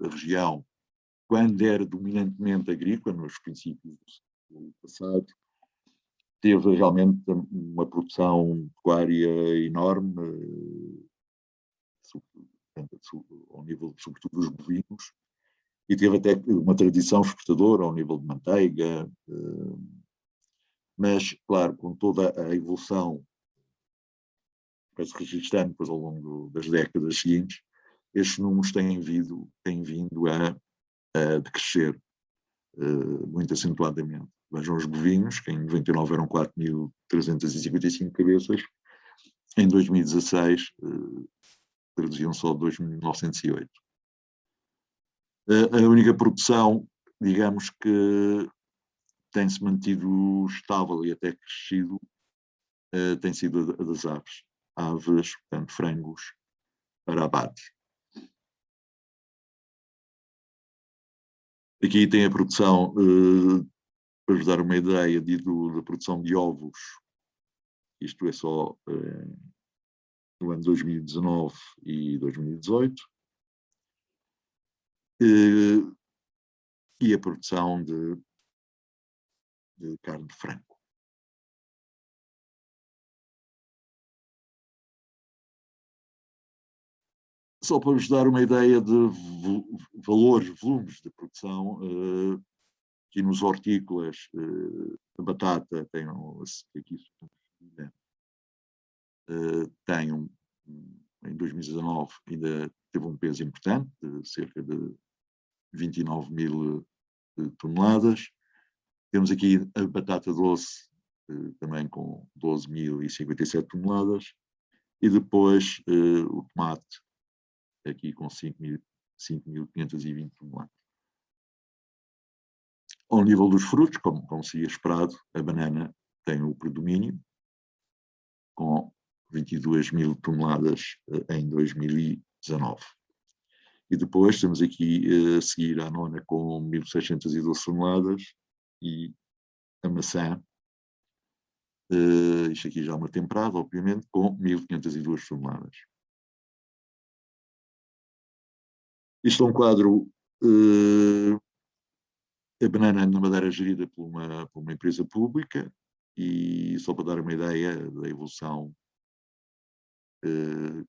a região, quando era dominantemente agrícola, nos princípios do passado, teve realmente uma produção pecuária enorme, ao nível, sobretudo, dos bovinos, e teve até uma tradição exportadora ao nível de manteiga, mas, claro, com toda a evolução que vai se registrando depois ao longo das décadas seguintes, estes números têm vindo a decrescer muito acentuadamente. Vejam os bovinos, que em 99 eram 4.355 cabeças, em 2016 traduziam só 2.908. A única produção, digamos que tem-se mantido estável e até crescido, tem sido a das aves. Aves, portanto, frangos para abate. Aqui tem a produção, para vos dar uma ideia da produção de ovos, isto é só no ano 2019 e 2018, e a produção de carne de frango. Só para vos dar uma ideia de valores, volumes de produção, aqui nos hortícolas, a batata tem aqui em 2019 ainda teve um peso importante, de cerca de 29.000 toneladas. Temos aqui a batata doce, também com 12.057 toneladas, e depois o tomate, aqui com 5.520 toneladas. Ao nível dos frutos, como seria esperado, a banana tem o predomínio, com 22.000 toneladas em 2019. E depois temos aqui a seguir a nona com 1.612 toneladas e a maçã, isto aqui já é uma temporada, obviamente, com 1.502 toneladas. Isto é um quadro, a banana na Madeira é gerida por uma empresa pública, e só para dar uma ideia da evolução,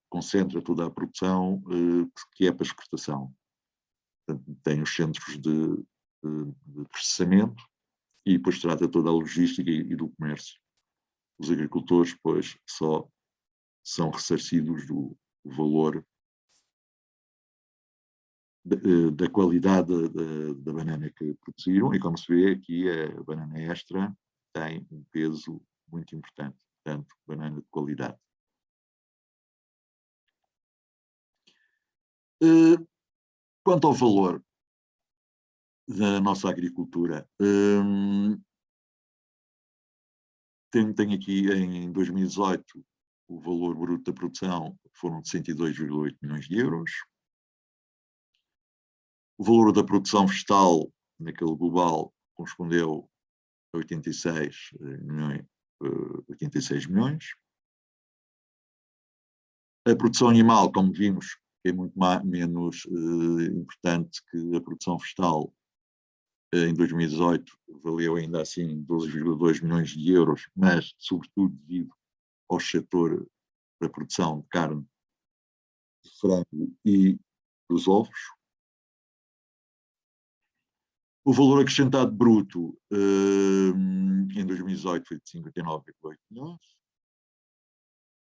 concentra toda a produção que é para exportação. Portanto, tem os centros de processamento e depois trata toda a logística e do comércio. Os agricultores, pois, só são ressarcidos do valor da qualidade da banana que produziram, e como se vê aqui, a banana extra tem um peso muito importante, portanto, banana de qualidade. Quanto ao valor da nossa agricultura, tem aqui em 2018 o valor bruto da produção foram de 102,8 milhões de euros. O valor da produção vegetal, naquele global, correspondeu a 86 milhões. A produção animal, como vimos, é muito menos importante que a produção vegetal. Em 2018 valeu ainda assim 12,2 milhões de euros, mas sobretudo devido ao setor da produção de carne, de frango e dos ovos. O valor acrescentado bruto em 2018 foi de 59,8 milhões.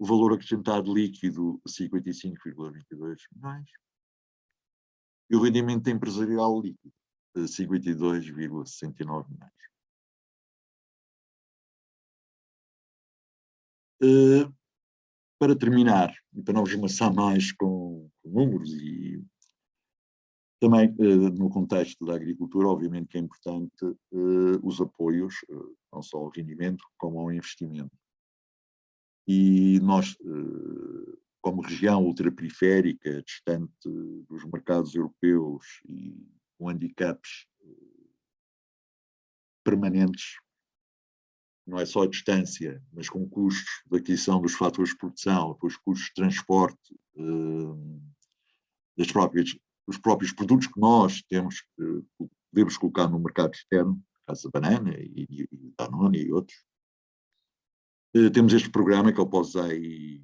o valor acrescentado líquido 55,22 milhões e o rendimento empresarial líquido 52,69 milhões. Para terminar, e para não vos amassar mais com números, e também no contexto da agricultura, obviamente que é importante os apoios, não só ao rendimento, como ao investimento. E nós, como região ultraperiférica, distante dos mercados europeus e com handicaps permanentes, não é só a distância, mas com custos de aquisição dos fatores de produção, depois custos de transporte, dos próprios produtos que nós podemos colocar no mercado externo, caso da banana e Danone e outros. Temos este programa que é o POSEI,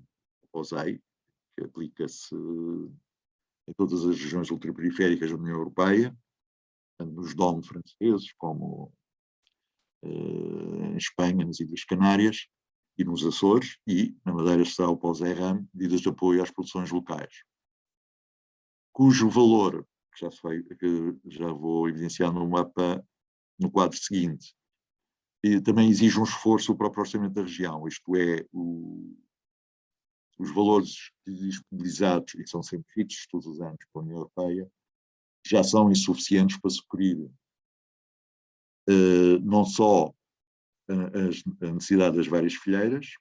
que aplica-se em todas as regiões ultraperiféricas da União Europeia, tanto nos DOM franceses como em Espanha, nas Ilhas Canárias e nos Açores, e na Madeira está o POSEI-RAM, medidas de apoio às produções locais, cujo valor, que já vou evidenciar no mapa, no quadro seguinte, e também exige um esforço para o orçamento da região, isto é, os valores disponibilizados, e são sempre feitos todos os anos pela União Europeia, já são insuficientes para suprir não só a necessidade das várias filheiras,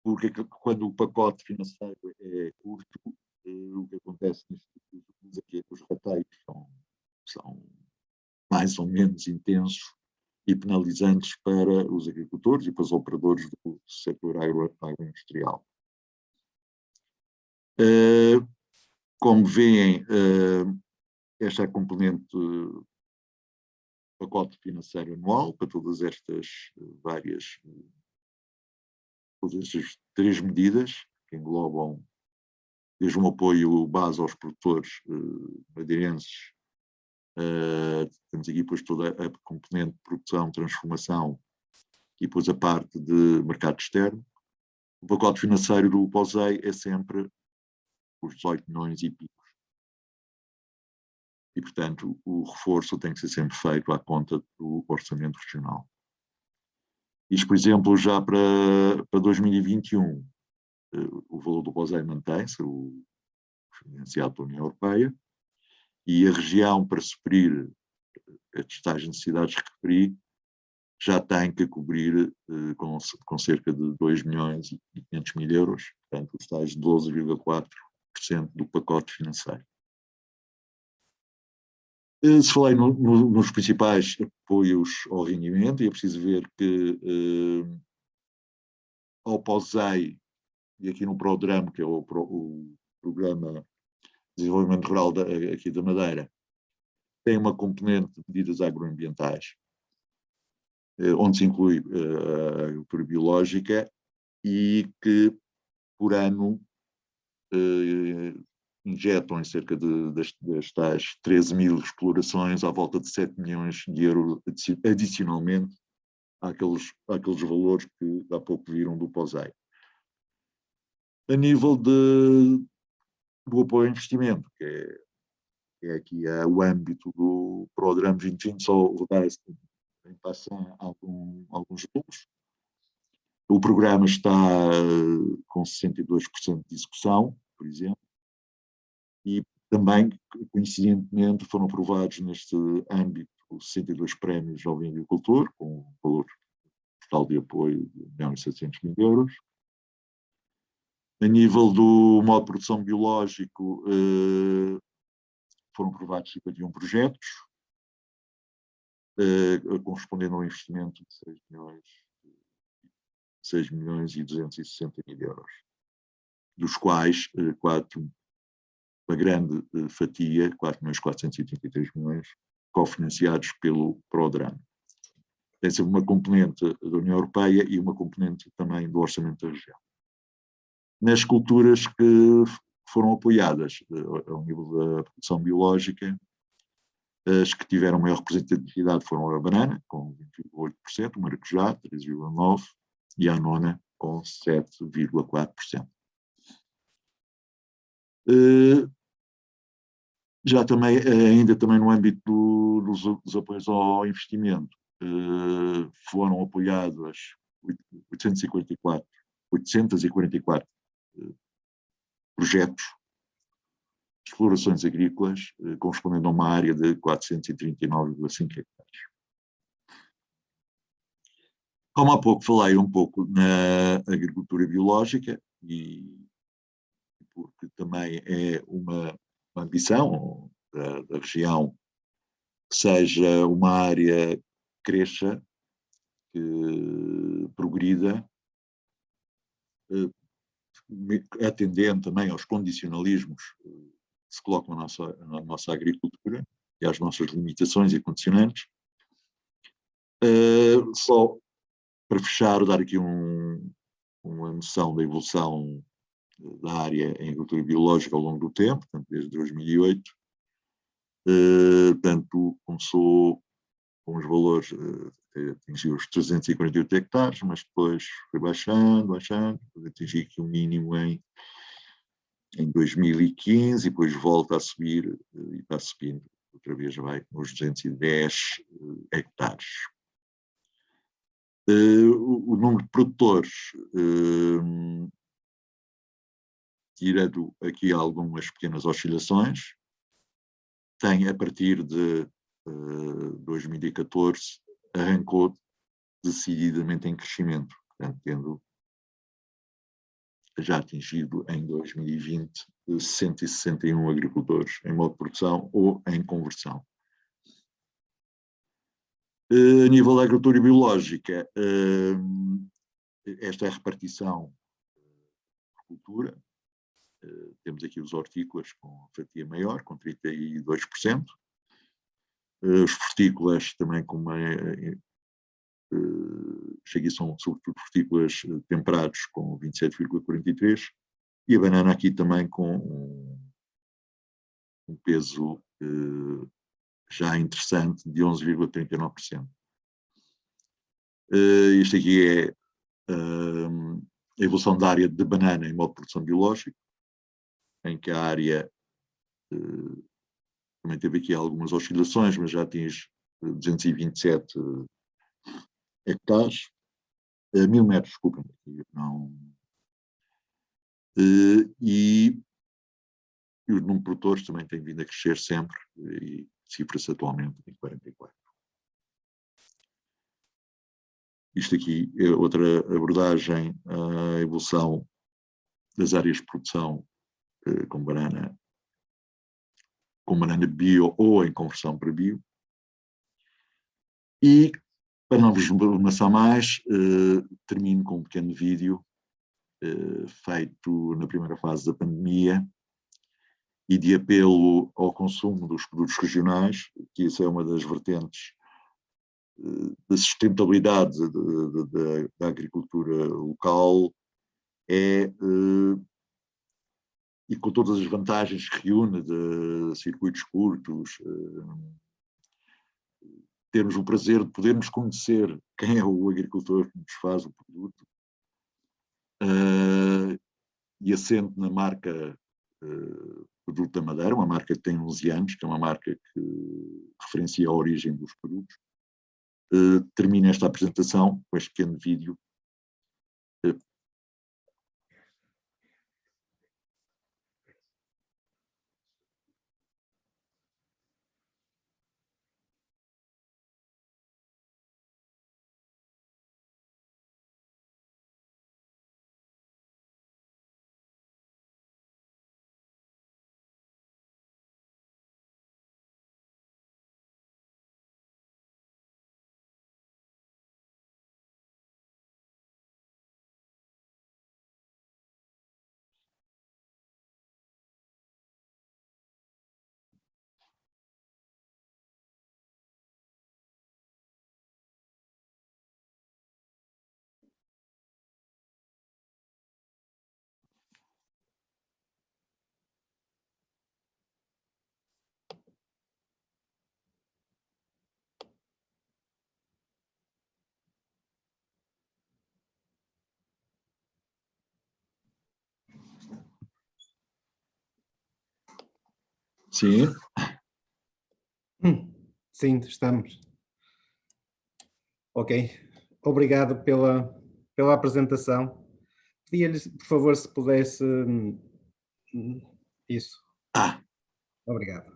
porque quando o pacote financeiro é curto, o que acontece neste tipo de coisa é que os rateios são mais ou menos intensos e penalizantes para os agricultores e para os operadores do setor agroindustrial. Como veem, esta é a componente pacote financeiro anual para todas estas três medidas que englobam desde um apoio base aos produtores madeirenses. Temos aqui depois toda a componente de produção, transformação e depois a parte de mercado externo. O pacote financeiro do POSEI é sempre os 18 milhões e picos. E, portanto, o reforço tem que ser sempre feito à conta do orçamento regional. Isto, por exemplo, já para 2021, o valor do POSEI mantém-se, financiado pela União Europeia, e a região, para suprir estas tais necessidades que referi, já tem que cobrir com cerca de 2 milhões e 500 mil euros, portanto, os tais 12,4% do pacote financeiro. Se falei nos principais apoios ao rendimento, e é preciso ver que ao POSEI, e aqui no PRODRAM, que é o Programa de Desenvolvimento Rural aqui da Madeira, tem uma componente de medidas agroambientais, onde se inclui a agricultura biológica e que, por ano, injetam em cerca das tais 13 mil explorações à volta de 7 milhões de euros adicionalmente àqueles valores que há pouco viram do POSEI. A nível do apoio ao investimento, que é aqui o âmbito do Programa 2020, só vou dar em passando alguns números. O programa está com 62% de execução, por exemplo, e também, coincidentemente, foram aprovados neste âmbito 62 prémios jovem agricultor, com um valor total de apoio de 1.700.000 euros. A nível do modo de produção biológico, foram aprovados 51 projetos, correspondendo a um investimento de 6 milhões e 260 mil euros, dos quais uma grande fatia, 4.483 milhões, cofinanciados pelo PRODRAM. Tem sempre uma componente da União Europeia e uma componente também do orçamento da região. Nas culturas que foram apoiadas ao nível da produção biológica, as que tiveram maior representatividade foram a banana, com 20,8%, o maracujá, 13,9%, e a nona com 7,4%. Já também, ainda também no âmbito dos apoios ao investimento, foram apoiadas 844 projetos de explorações agrícolas, correspondendo a uma área de 439,5 hectares. Como há pouco falei um pouco na agricultura biológica, e porque também é uma ambição da região que seja uma área que cresça, que progrida, atendendo também aos condicionalismos que se colocam na nossa agricultura e às nossas limitações e condicionantes. Só para fechar, dar aqui uma noção da evolução da área em agricultura biológica ao longo do tempo, portanto, desde 2008. Portanto, começou com os valores, atingiu os 348 hectares, mas depois foi baixando, atingiu aqui um mínimo em 2015, e depois volta a subir, e está subindo, outra vez vai nos 210 hectares. O número de produtores, tirando aqui algumas pequenas oscilações, tem, a partir de 2014, arrancou decididamente em crescimento, portanto, tendo já atingido em 2020 161 agricultores em modo de produção ou em conversão. A nível da agricultura biológica, esta é a repartição por cultura. Temos aqui os hortícolas com fatia maior, com 32%. Os frutícolas também com uma... Aqui são sobretudo frutícolas temperados com 27,43%, e a banana aqui também com um peso já interessante de 11,39%. Isto aqui é a evolução da área de banana em modo de produção biológico, em que a área também teve aqui algumas oscilações, mas já atinge 227 hectares, 1000 metros, desculpem, não. E o número de produtores também tem vindo a crescer sempre, e cifra-se atualmente em 44. Isto aqui é outra abordagem à evolução das áreas de produção com banana bio ou em conversão para bio. E, para não vos amassar mais, termino com um pequeno vídeo feito na primeira fase da pandemia e de apelo ao consumo dos produtos regionais, que isso é uma das vertentes da sustentabilidade da agricultura local, e com todas as vantagens que reúne de circuitos curtos, termos o prazer de podermos conhecer quem é o agricultor que nos faz o produto, e assente na marca Produto da Madeira, uma marca que tem 11 anos, que é uma marca que referencia a origem dos produtos. Termino esta apresentação com este pequeno vídeo Sim. Sim, estamos. Ok. Obrigado pela apresentação. Pedia-lhes, por favor, se pudesse. Isso. Ah, Obrigado.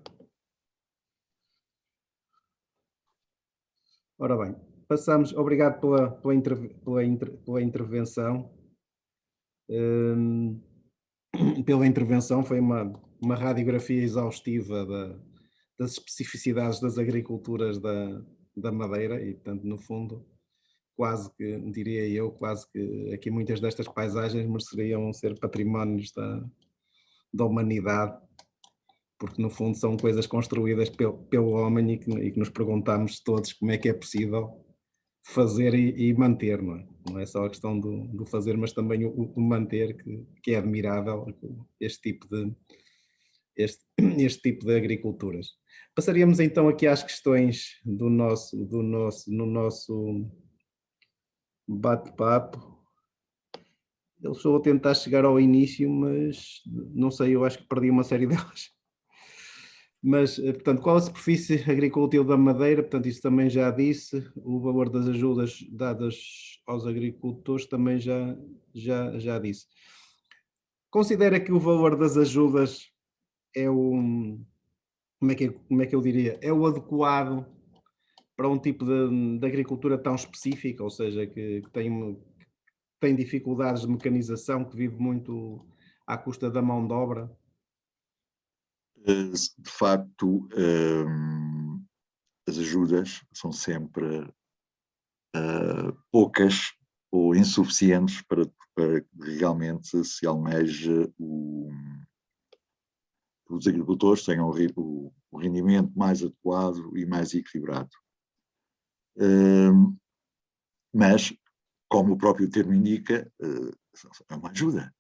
Ora bem, passamos. Obrigado pela intervenção. Hum, pela intervenção, foi uma radiografia exaustiva das especificidades das agriculturas da Madeira e, portanto, no fundo, quase que, diria eu, quase que aqui muitas destas paisagens mereceriam ser patrimónios da humanidade, porque no fundo são coisas construídas pelo homem e que nos perguntamos todos como é que é possível fazer e manter, não é? Não é só a questão do fazer, mas também o manter, que é admirável este tipo de agriculturas. Passaríamos então aqui às questões no nosso bate-papo. Eu estou a tentar chegar ao início, mas não sei, eu acho que perdi uma série delas. Mas, portanto, qual a superfície agrícola útil da Madeira? Portanto, isso também já disse. O valor das ajudas dadas aos agricultores também já disse. Considera que o valor das ajudas é como é que eu diria? É o adequado para um tipo de agricultura tão específica, ou seja, que tem dificuldades de mecanização, que vive muito à custa da mão de obra? de facto, as ajudas são sempre poucas ou insuficientes para que realmente se almeje os agricultores tenham o rendimento mais adequado e mais equilibrado. Mas, como o próprio termo indica, é uma ajuda.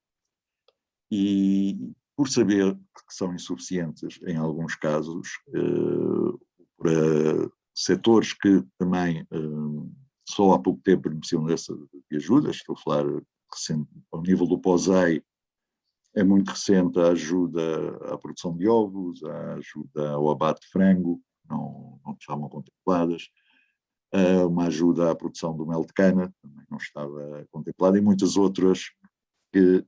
E por saber que são insuficientes em alguns casos, para setores que também só há pouco tempo beneficiam de ajudas, estou a falar recente, ao nível do POSEI, é muito recente a ajuda à produção de ovos, a ajuda ao abate de frango, não estavam contempladas, uma ajuda à produção do mel de cana, também não estava contemplada, e muitas outras que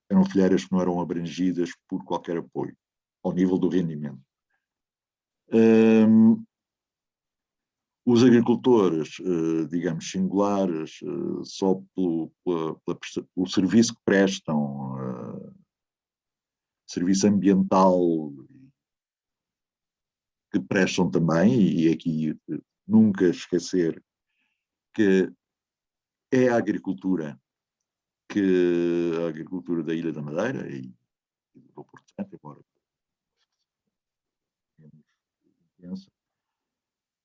eram filheiras que não eram abrangidas por qualquer apoio, ao nível do rendimento. Os agricultores, digamos, singulares, só pelo serviço que prestam, serviço ambiental que prestam também, e aqui nunca esquecer que é a agricultura da Ilha da Madeira e do Porto Santo, embora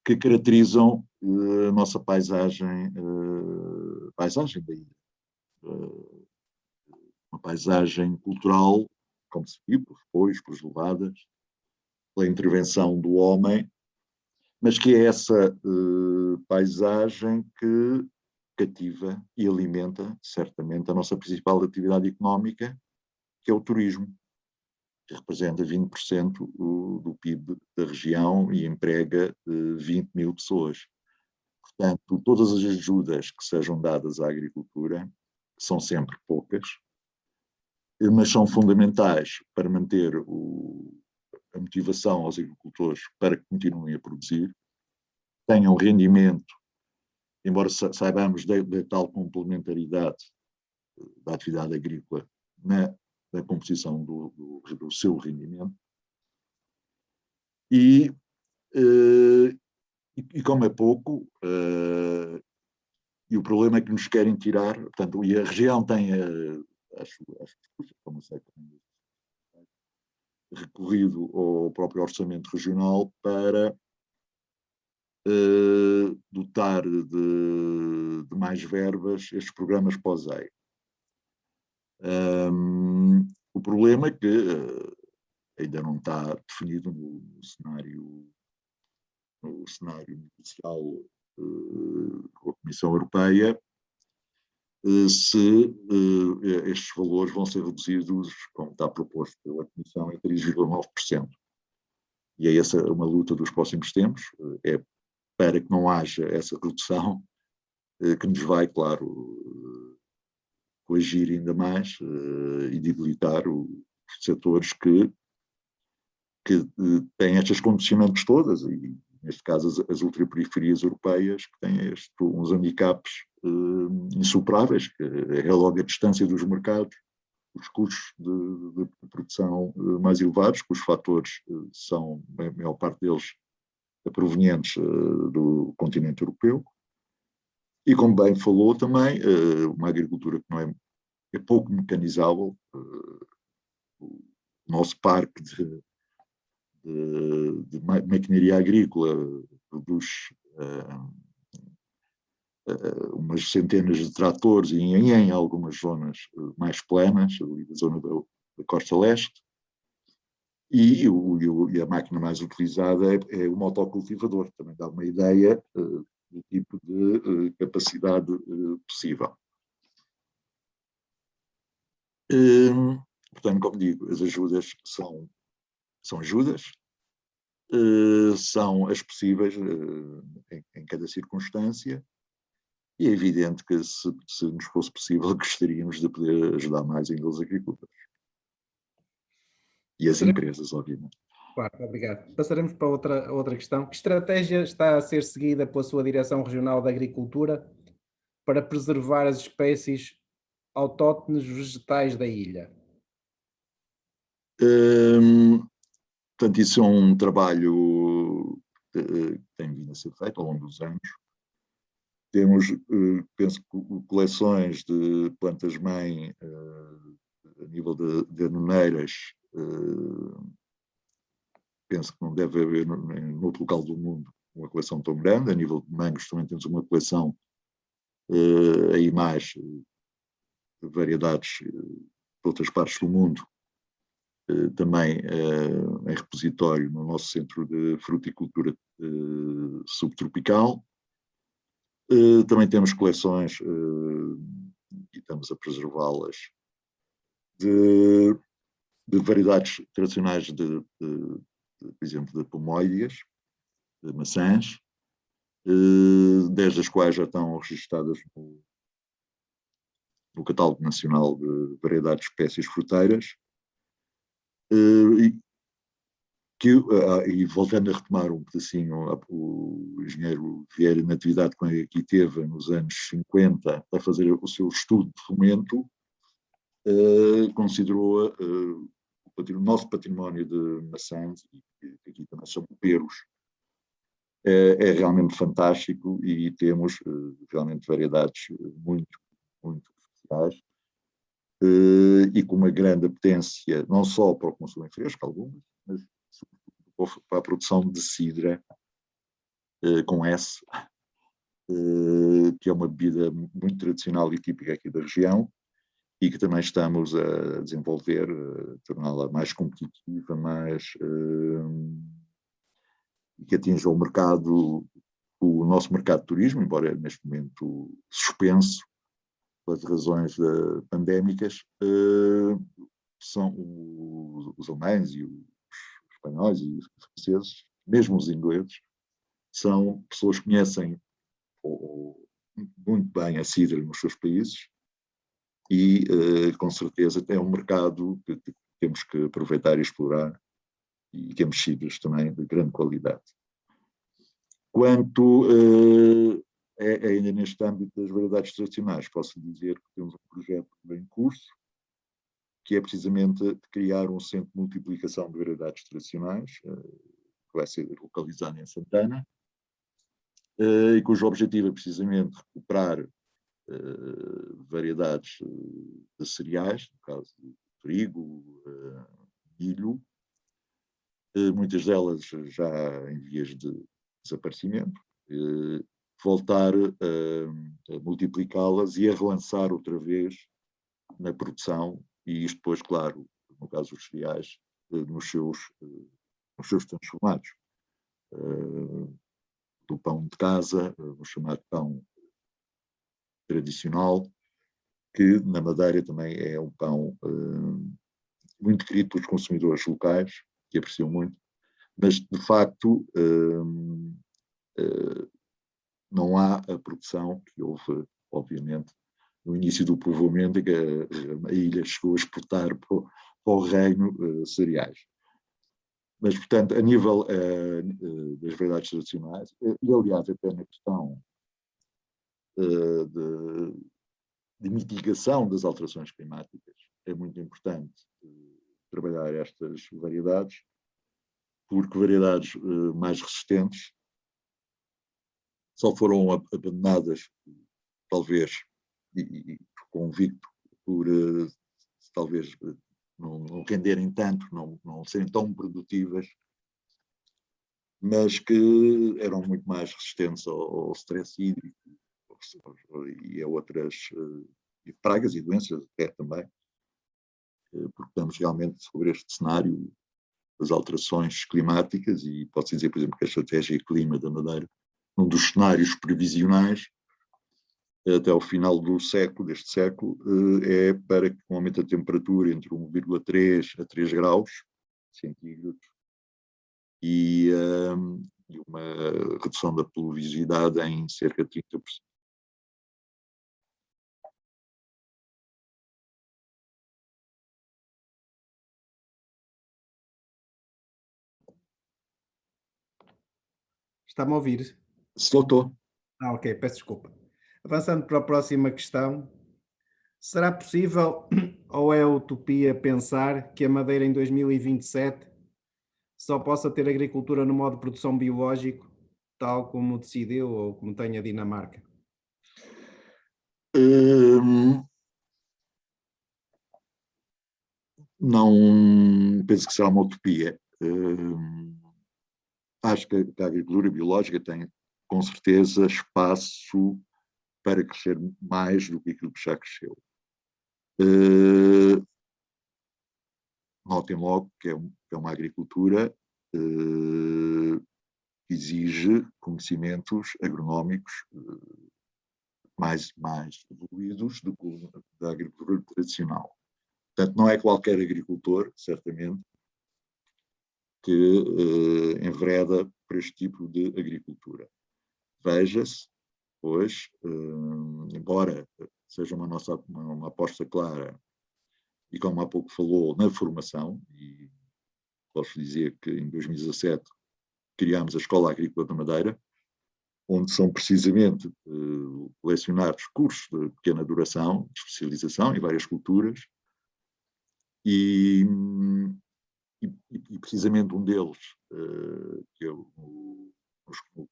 que caracterizam a nossa paisagem da ilha. Uma paisagem cultural, como se viu, pelas levadas, pela intervenção do homem, mas que é essa paisagem que cativa e alimenta, certamente, a nossa principal atividade económica, que é o turismo, que representa 20% do PIB da região e emprega 20 mil pessoas. Portanto, todas as ajudas que sejam dadas à agricultura são sempre poucas, mas são fundamentais para manter a motivação aos agricultores para que continuem a produzir, tenham rendimento, embora saibamos da tal complementaridade da atividade agrícola na composição do seu rendimento. E como é pouco, e o problema é que nos querem tirar, portanto, e a região tem as suas, como sei, recorrido ao próprio orçamento regional para dotar de mais verbas estes programas POSEI. O problema é que ainda não está definido no cenário negocial com a Comissão Europeia se estes valores vão ser reduzidos, como está proposto pela Comissão, em 3,9%. E é essa uma luta dos próximos tempos, é para que não haja essa redução, que nos vai, claro, coagir ainda mais e debilitar os setores que têm estas condicionantes todas, e neste caso as ultraperiferias europeias, que têm uns handicaps insuperáveis, que é logo a distância dos mercados, os custos de produção mais elevados, que os fatores são, a maior parte deles, provenientes do continente europeu, e como bem falou também, uma agricultura que não é pouco mecanizável. O nosso parque de maquinaria agrícola produz umas centenas de tratores e em algumas zonas mais planas, ali da zona da costa leste, e a máquina mais utilizada é o motocultivador, também dá uma ideia do tipo de capacidade possível. Portanto, como digo, as ajudas são ajudas, são as possíveis em cada circunstância, e é evidente que se nos fosse possível, gostaríamos de poder ajudar mais ainda os agricultores. E as empresas, obviamente. Claro, obrigado. Passaremos para outra questão. Que estratégia está a ser seguida pela sua Direção Regional da Agricultura para preservar as espécies autóctones vegetais da ilha? Portanto, isso é um trabalho que tem vindo a ser feito ao longo dos anos. Temos, penso, coleções de plantas-mãe a nível de anoneiras. Penso que não deve haver em outro local do mundo uma coleção tão grande. A nível de mangos também temos uma coleção aí mais de variedades de outras partes do mundo, também em repositório no nosso Centro de Fruticultura Subtropical. Também temos coleções, e estamos a preservá-las, de variedades tradicionais, por exemplo, de pomoides, de maçãs, 10 das quais já estão registadas no Catálogo Nacional de Variedades de Espécies Fruteiras. E voltando a retomar um pedacinho, o engenheiro Vieira, na atividade que aqui teve nos anos 50, a fazer o seu estudo de fomento, considerou o nosso património de maçãs, e aqui também são peros, é realmente fantástico, e temos realmente variedades muito, muito especiais, e com uma grande apetência, não só para o consumo em fresco, algumas, mas para a produção de cidra, com S, que é uma bebida muito tradicional e típica aqui da região, e que também estamos a desenvolver, torná-la mais competitiva, que atinja o mercado, o nosso mercado de turismo, embora neste momento suspenso pelas razões pandémicas. São os alemães e os espanhóis e os franceses, mesmo os ingleses, são pessoas que conhecem muito bem a cidra nos seus países, e com certeza é um mercado que temos que aproveitar e explorar, e temos cidras também de grande qualidade. Quanto ainda neste âmbito das variedades tradicionais, posso dizer que temos um projeto em curso, que é precisamente de criar um centro de multiplicação de variedades tradicionais, que vai ser localizado em Santana, e cujo objetivo é precisamente recuperar variedades de cereais, no caso de trigo, milho, muitas delas já em vias de desaparecimento, voltar a multiplicá-las e a relançar outra vez na produção, e isto depois, claro, no caso dos cereais, nos seus transformados. Do pão de casa, o chamado pão tradicional, que na Madeira também é um pão muito querido pelos consumidores locais, que apreciam muito, mas de facto não há a produção que houve, obviamente, no início do povoamento, em que a ilha chegou a exportar para o reino cereais. Mas, portanto, a nível das variedades tradicionais, e aliás até na questão de mitigação das alterações climáticas, é muito importante trabalhar estas variedades, porque variedades mais resistentes só foram abandonadas, talvez, e convicto, por talvez não renderem tanto, não serem tão produtivas, mas que eram muito mais resistentes ao stress hídrico e a outras pragas e doenças até também, porque estamos realmente sobre este cenário das alterações climáticas e pode-se dizer, por exemplo, que a estratégia clima da Madeira, um dos cenários previsionais até ao final deste século, é para que com um aumento da temperatura entre 1,3 a 3 graus centígrados e uma redução da pluviosidade em cerca de 30%. Está-me a ouvir? Estou. Ok, peço desculpa. Avançando para a próxima questão, será possível ou é utopia pensar que a Madeira em 2027 só possa ter agricultura no modo de produção biológico, tal como decidiu ou como tem a Dinamarca? Não penso que será uma utopia. Acho que a agricultura biológica tem, com certeza, espaço para crescer mais do que aquilo que já cresceu. Notem logo que é uma agricultura que exige conhecimentos agronómicos mais evoluídos do que da agricultura tradicional. Portanto, não é qualquer agricultor, certamente, que envereda por este tipo de agricultura. Veja-se, pois, embora seja uma aposta clara, e como há pouco falou, na formação, e posso dizer que em 2017 criámos a Escola Agrícola da Madeira, onde são precisamente lecionados cursos de pequena duração, de especialização em várias culturas, e precisamente um deles, que é o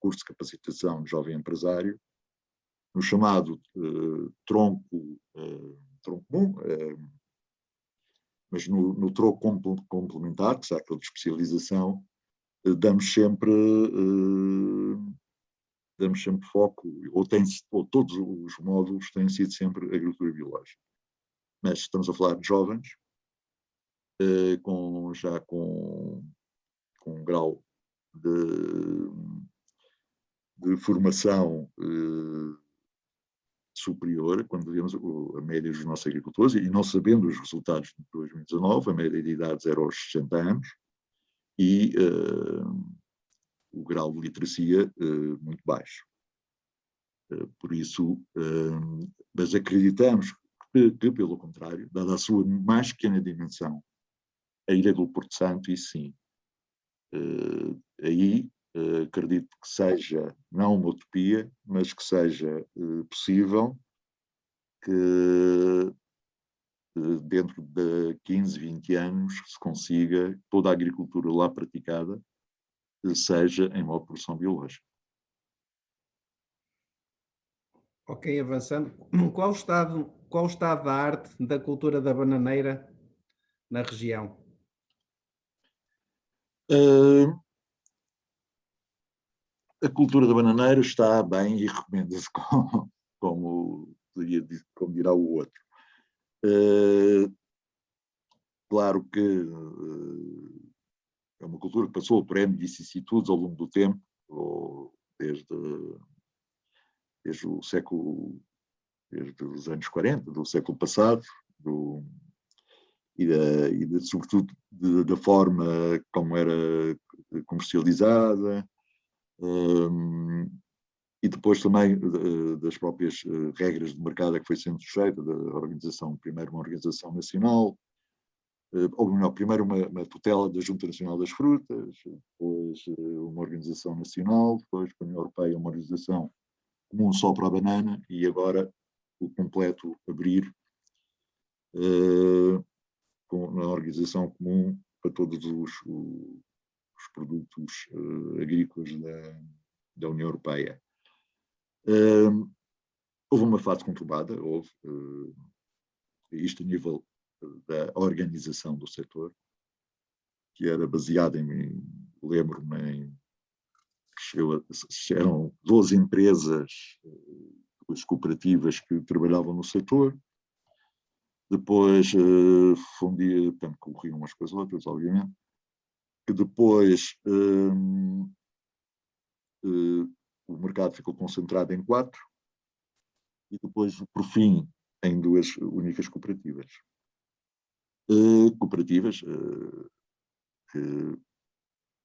curso de capacitação de jovem empresário, no chamado tronco comum, mas no tronco complementar, que será aquele de especialização, damos sempre foco, ou todos os módulos têm sido sempre agricultura biológica. Mas estamos a falar de jovens, já com um grau de formação superior, quando vemos a média dos nossos agricultores, e não sabendo os resultados de 2019, a média de idades era aos 60 anos, e o grau de literacia muito baixo. Por isso, mas acreditamos que, pelo contrário, dada a sua mais pequena dimensão, a Ilha do Porto Santo, e sim, aí acredito que seja não uma utopia, mas que seja possível que dentro de 15, 20 anos se consiga toda a agricultura lá praticada seja em modo de produção biológica. Ok, avançando. Qual o estado da arte da cultura da bananeira na região? A cultura da bananeira está bem e recomenda-se como dirá o outro. Claro que é uma cultura que passou por N vicissitudes ao longo do tempo, desde o século desde os anos 40, do século passado, sobretudo da forma como era comercializada, e depois também das próprias regras de mercado a que foi sendo sujeita, da organização, primeiro uma organização nacional, ou melhor, primeiro uma tutela da Junta Nacional das Frutas, depois uma organização nacional, depois para a União Europeia uma organização comum só para a banana, e agora o completo abrir na organização comum para todos os produtos agrícolas da União Europeia. Houve uma fase conturbada, isto a nível da organização do setor, que era baseada lembro-me, eram 12 empresas, duas cooperativas que trabalhavam no setor. Depois fundia, portanto, corriam umas com as outras, obviamente, que depois o mercado ficou concentrado em 4 e depois, por fim, em 2 únicas cooperativas. Cooperativas que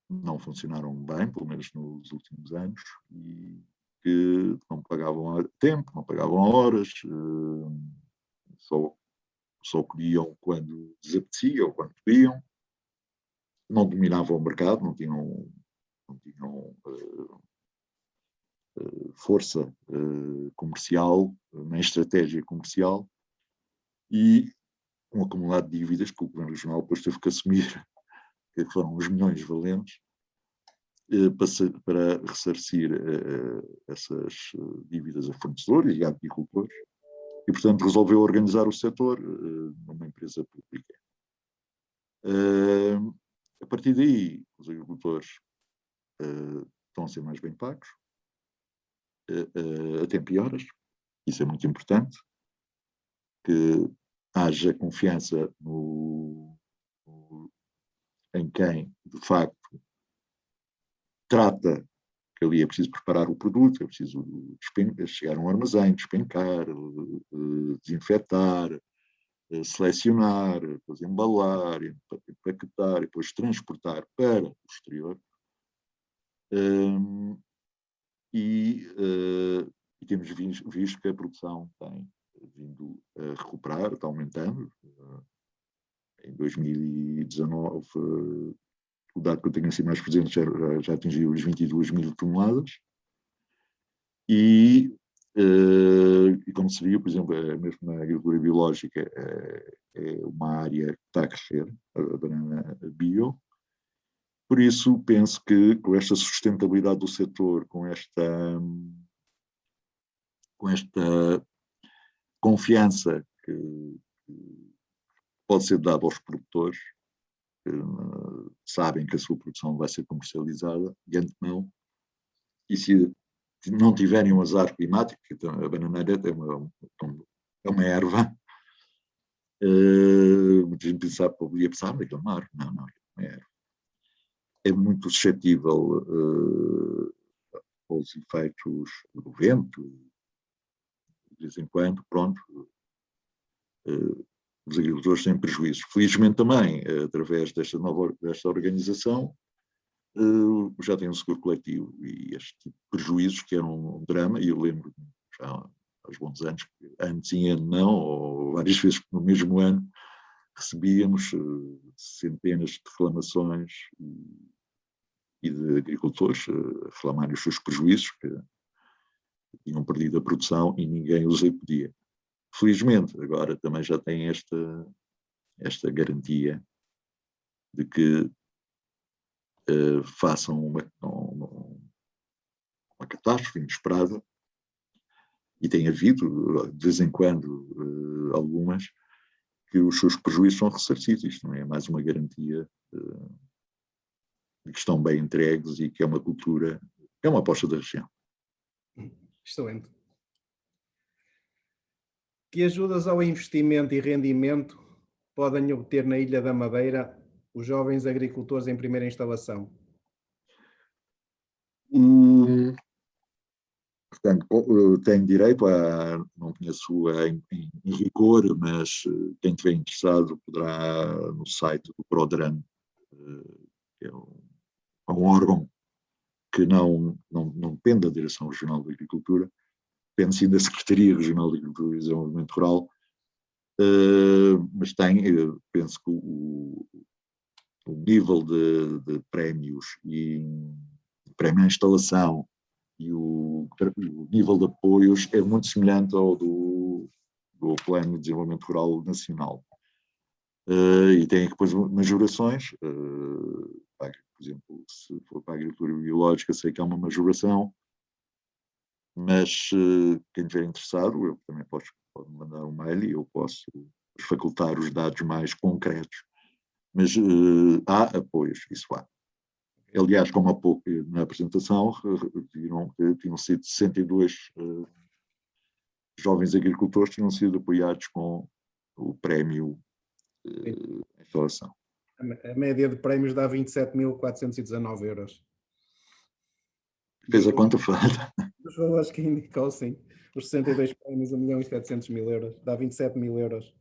não funcionaram bem, pelo menos nos últimos anos, e que não pagavam a tempo, não pagavam a horas, só colhiam quando desapetecia ou quando podiam, não dominavam o mercado, não tinham força comercial, nem estratégia comercial, e um acumulado de dívidas que o Governo Regional depois teve que assumir, que foram os milhões valentes, para ressarcir essas dívidas a fornecedores e a agricultores, e, portanto, resolveu organizar o setor numa empresa pública. A partir daí, os agricultores estão a ser mais bem pagos, a tempo e horas, isso é muito importante, que haja confiança em quem, de facto, trata que ali é preciso preparar o produto, é preciso chegar a um armazém, despencar, desinfetar, selecionar, depois embalar, empaquetar, depois transportar para o exterior. E temos visto que a produção tem vindo a recuperar, está aumentando. Em 2019, o dado que eu tenho assim mais presente já atingiu os 22 mil toneladas. E como se viu, por exemplo, mesmo na agricultura biológica, é uma área que está a crescer, a banana bio. Por isso, penso que com esta sustentabilidade do setor, com esta confiança que pode ser dada aos produtores, que sabem que a sua produção vai ser comercializada de antemão, e se não tiverem um azar climático, então a bananeira é uma erva, muita gente poderia pensar, mas é uma árvore. Não é erva. É muito suscetível aos efeitos do vento, de vez em quando, pronto, os agricultores têm prejuízos. Felizmente também, através desta organização, já tem um seguro coletivo, e este tipo de prejuízos, que eram um drama, e eu lembro já aos bons anos, que ano sim, ano não, ou várias vezes no mesmo ano, recebíamos centenas de reclamações e de agricultores reclamarem os seus prejuízos, que tinham perdido a produção e ninguém os impedia. Felizmente, agora também já tem esta garantia de que façam uma catástrofe inesperada, e tem havido, de vez em quando, algumas, que os seus prejuízos são ressarcidos. Isto não é mais uma garantia de que estão bem entregues e que é uma cultura, é uma aposta da região. Excelente. Que ajudas ao investimento e rendimento podem obter na Ilha da Madeira os jovens agricultores em primeira instalação? Portanto, tem direito a, não conheço em rigor, mas quem estiver interessado poderá, no site do Prodran, que é um órgão que não depende da Direção Regional de Agricultura, depende sim da Secretaria Regional de Agricultura e Desenvolvimento Rural, mas tem, penso que o nível de prémios e prémio à instalação e o nível de apoios é muito semelhante ao do Plano de Desenvolvimento Rural Nacional. E tem depois majorações, por exemplo, se for para a agricultura biológica, sei que há uma majoração, mas quem estiver interessado, eu também pode mandar um mail e eu posso facultar os dados mais concretos. Mas há apoios, isso há. Aliás, como há pouco na apresentação, viram que tinham sido 62 jovens agricultores que tinham sido apoiados com o prémio instalação. A média de prémios dá 27.419 euros. Fez a conta fada. Os valores que indicou, sim. Os 62 prémios, 1.700.000 euros. Dá 27.000 euros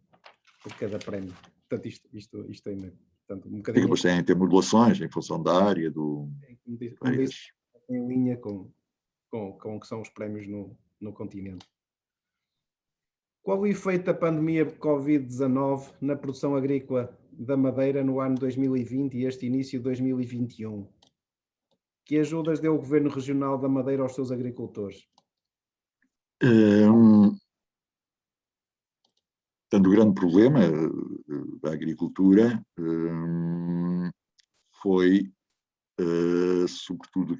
por cada prémio. Portanto, isto ainda... Portanto, um bocadinho... Depois tem modulações em função da área, em linha com o que são os prémios no continente. Qual o efeito da pandemia de Covid-19 na produção agrícola da Madeira no ano 2020 e este início de 2021? Que ajudas deu o Governo Regional da Madeira aos seus agricultores? Portanto, o grande problema da agricultura foi, sobretudo,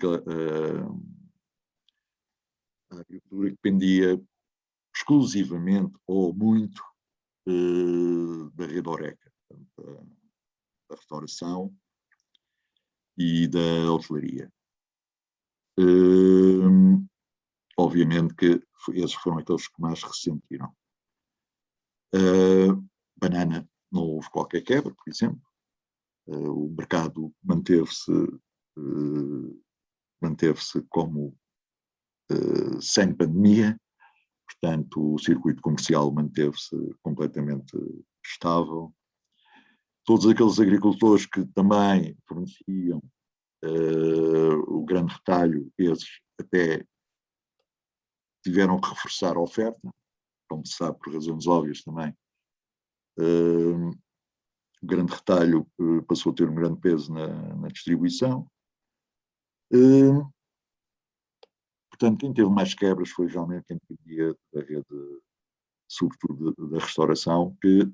a agricultura que dependia exclusivamente ou muito da rede Horeca, da restauração e da hotelaria. Obviamente que esses foram aqueles que mais ressentiram. Banana, não houve qualquer quebra, por exemplo. O mercado manteve-se como sem pandemia, portanto o circuito comercial manteve-se completamente estável. Todos aqueles agricultores que também forneciam o grande retalho, esses até tiveram que reforçar a oferta, como se sabe, por razões óbvias também. O grande retalho passou a ter um grande peso na distribuição. Portanto, quem teve mais quebras foi realmente quem dependia da rede, sobretudo da restauração, que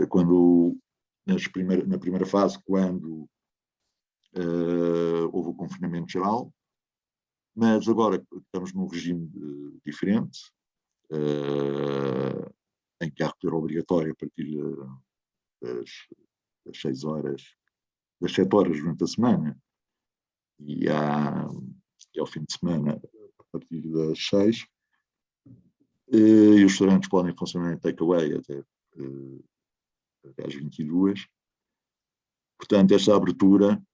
quando, na primeira fase, quando houve o confinamento geral, mas agora estamos num regime diferente, em que há recolher obrigatório a partir das 6 horas, das 7 horas durante a semana, e ao fim de semana a partir das 6, e os restaurantes podem funcionar em takeaway até às 22. Portanto, esta abertura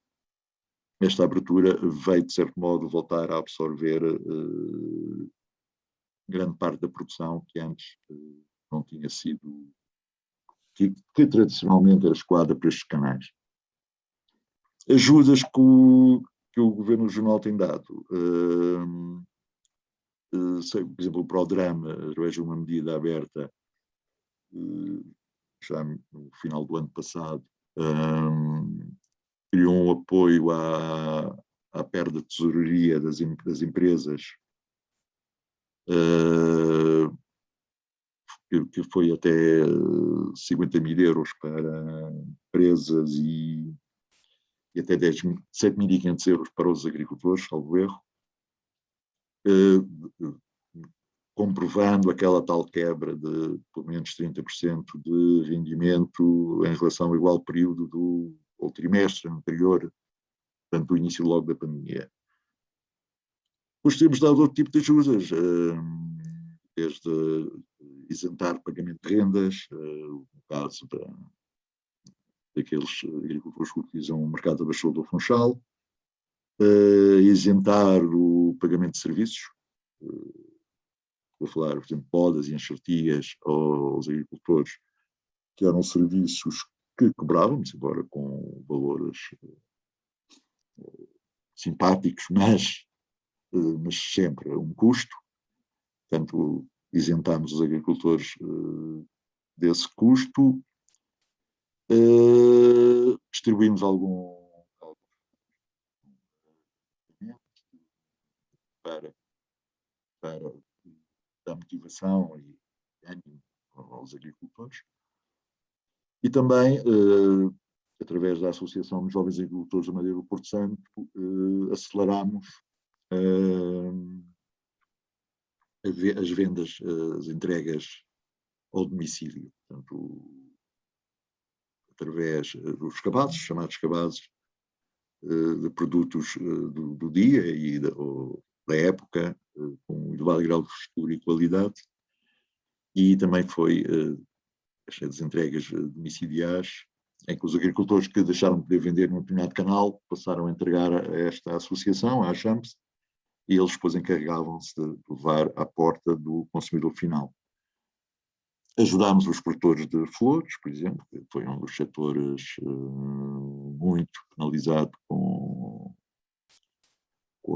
veio, de certo modo, voltar a absorver grande parte da produção que antes não tinha sido, que tradicionalmente era escoada para estes canais. Ajudas que o Governo Regional tem dado. Por exemplo, o Prodran, através de uma medida aberta, já no final do ano passado, criou um apoio à perda de tesouraria das empresas, que foi até 50.000 euros para empresas e até 7.500 euros para os agricultores, salvo erro, comprovando aquela tal quebra de pelo menos 30% de rendimento em relação ao igual período ou trimestre anterior, portanto, do início logo da pandemia. Depois temos dado outro tipo de ajudas, desde isentar pagamento de rendas, no caso daqueles agricultores que utilizam o mercado abastecedor do Funchal, isentar o pagamento de serviços, vou falar, por exemplo, podas e enxertias aos agricultores, que eram serviços que cobrávamos, embora com valores simpáticos, mas sempre a um custo. Portanto, isentámos os agricultores desse custo, distribuímos algum para dar motivação e ânimo aos agricultores. E também, através da Associação dos Jovens Agricultores da Madeira do Porto Santo, aceleramos as vendas, as entregas ao domicílio. Portanto, através dos cabazes, chamados cabazes, de produtos do dia e da época, com um elevado grau de frescura e qualidade. E também foi as entregas domiciliares, em que os agricultores que deixaram de poder vender num determinado canal passaram a entregar a esta associação, à Champs, e eles depois encarregavam-se de levar à porta do consumidor final. Ajudámos os produtores de flores, por exemplo, que foi um dos setores muito penalizado com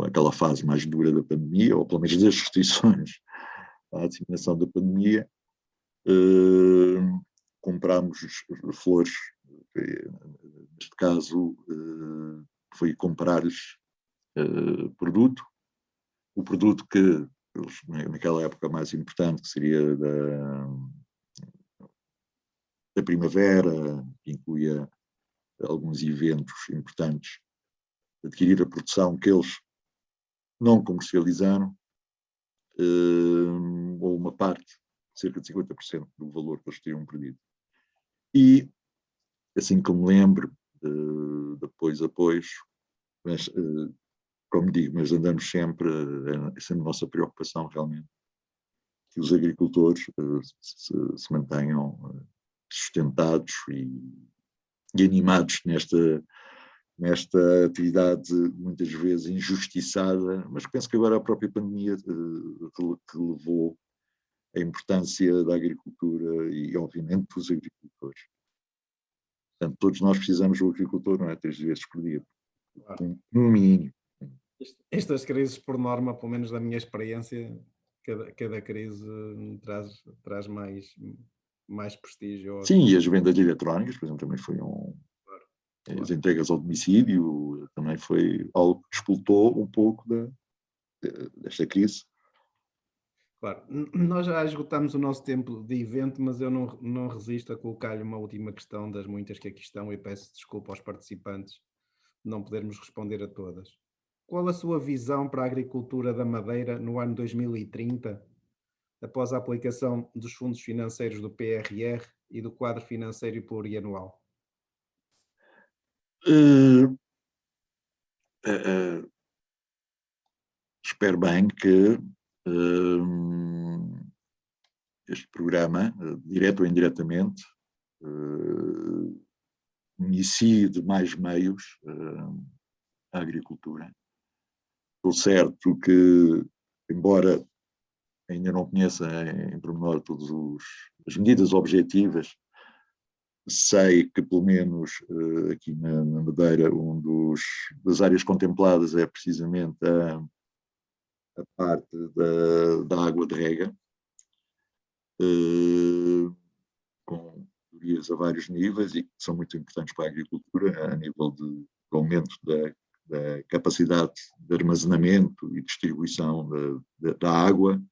aquela fase mais dura da pandemia, ou pelo menos das restrições à disseminação da pandemia. Comprámos flores, neste caso foi comprar-lhes produto, o produto que naquela época mais importante, que seria da primavera, que incluía alguns eventos importantes, adquirir a produção que eles não comercializaram, ou uma parte, cerca de 50% do valor que eles tinham perdido. E, assim que me lembro, depois, mas, como digo, mas andamos sempre, é sempre a nossa preocupação realmente, que os agricultores se mantenham sustentados e animados nesta atividade muitas vezes injustiçada, mas penso que agora a própria pandemia relevou a importância da agricultura e, obviamente, dos agricultores. Portanto, todos nós precisamos do agricultor, não é? 3 vezes por dia. Claro. Um mínimo. Estas crises, por norma, pelo menos da minha experiência, cada crise traz mais prestígio. Sim, e as vendas eletrónicas, por exemplo, também foi as entregas ao domicílio, também foi algo que explotou um pouco desta crise. Claro, nós já esgotamos o nosso tempo de evento, mas eu não resisto a colocar-lhe uma última questão das muitas que aqui estão e peço desculpa aos participantes de não podermos responder a todas. Qual a sua visão para a agricultura da Madeira no ano 2030, após a aplicação dos fundos financeiros do PRR e do quadro financeiro plurianual? Espero bem que este programa, direto ou indiretamente, inicie de mais meios a agricultura. Estou certo que, embora ainda não conheça em pormenor todas as medidas objetivas, sei que, pelo menos aqui na Madeira, das áreas contempladas é precisamente a parte da água de rega, com melhorias a vários níveis e que são muito importantes para a agricultura, a nível de aumento da capacidade de armazenamento e distribuição da água,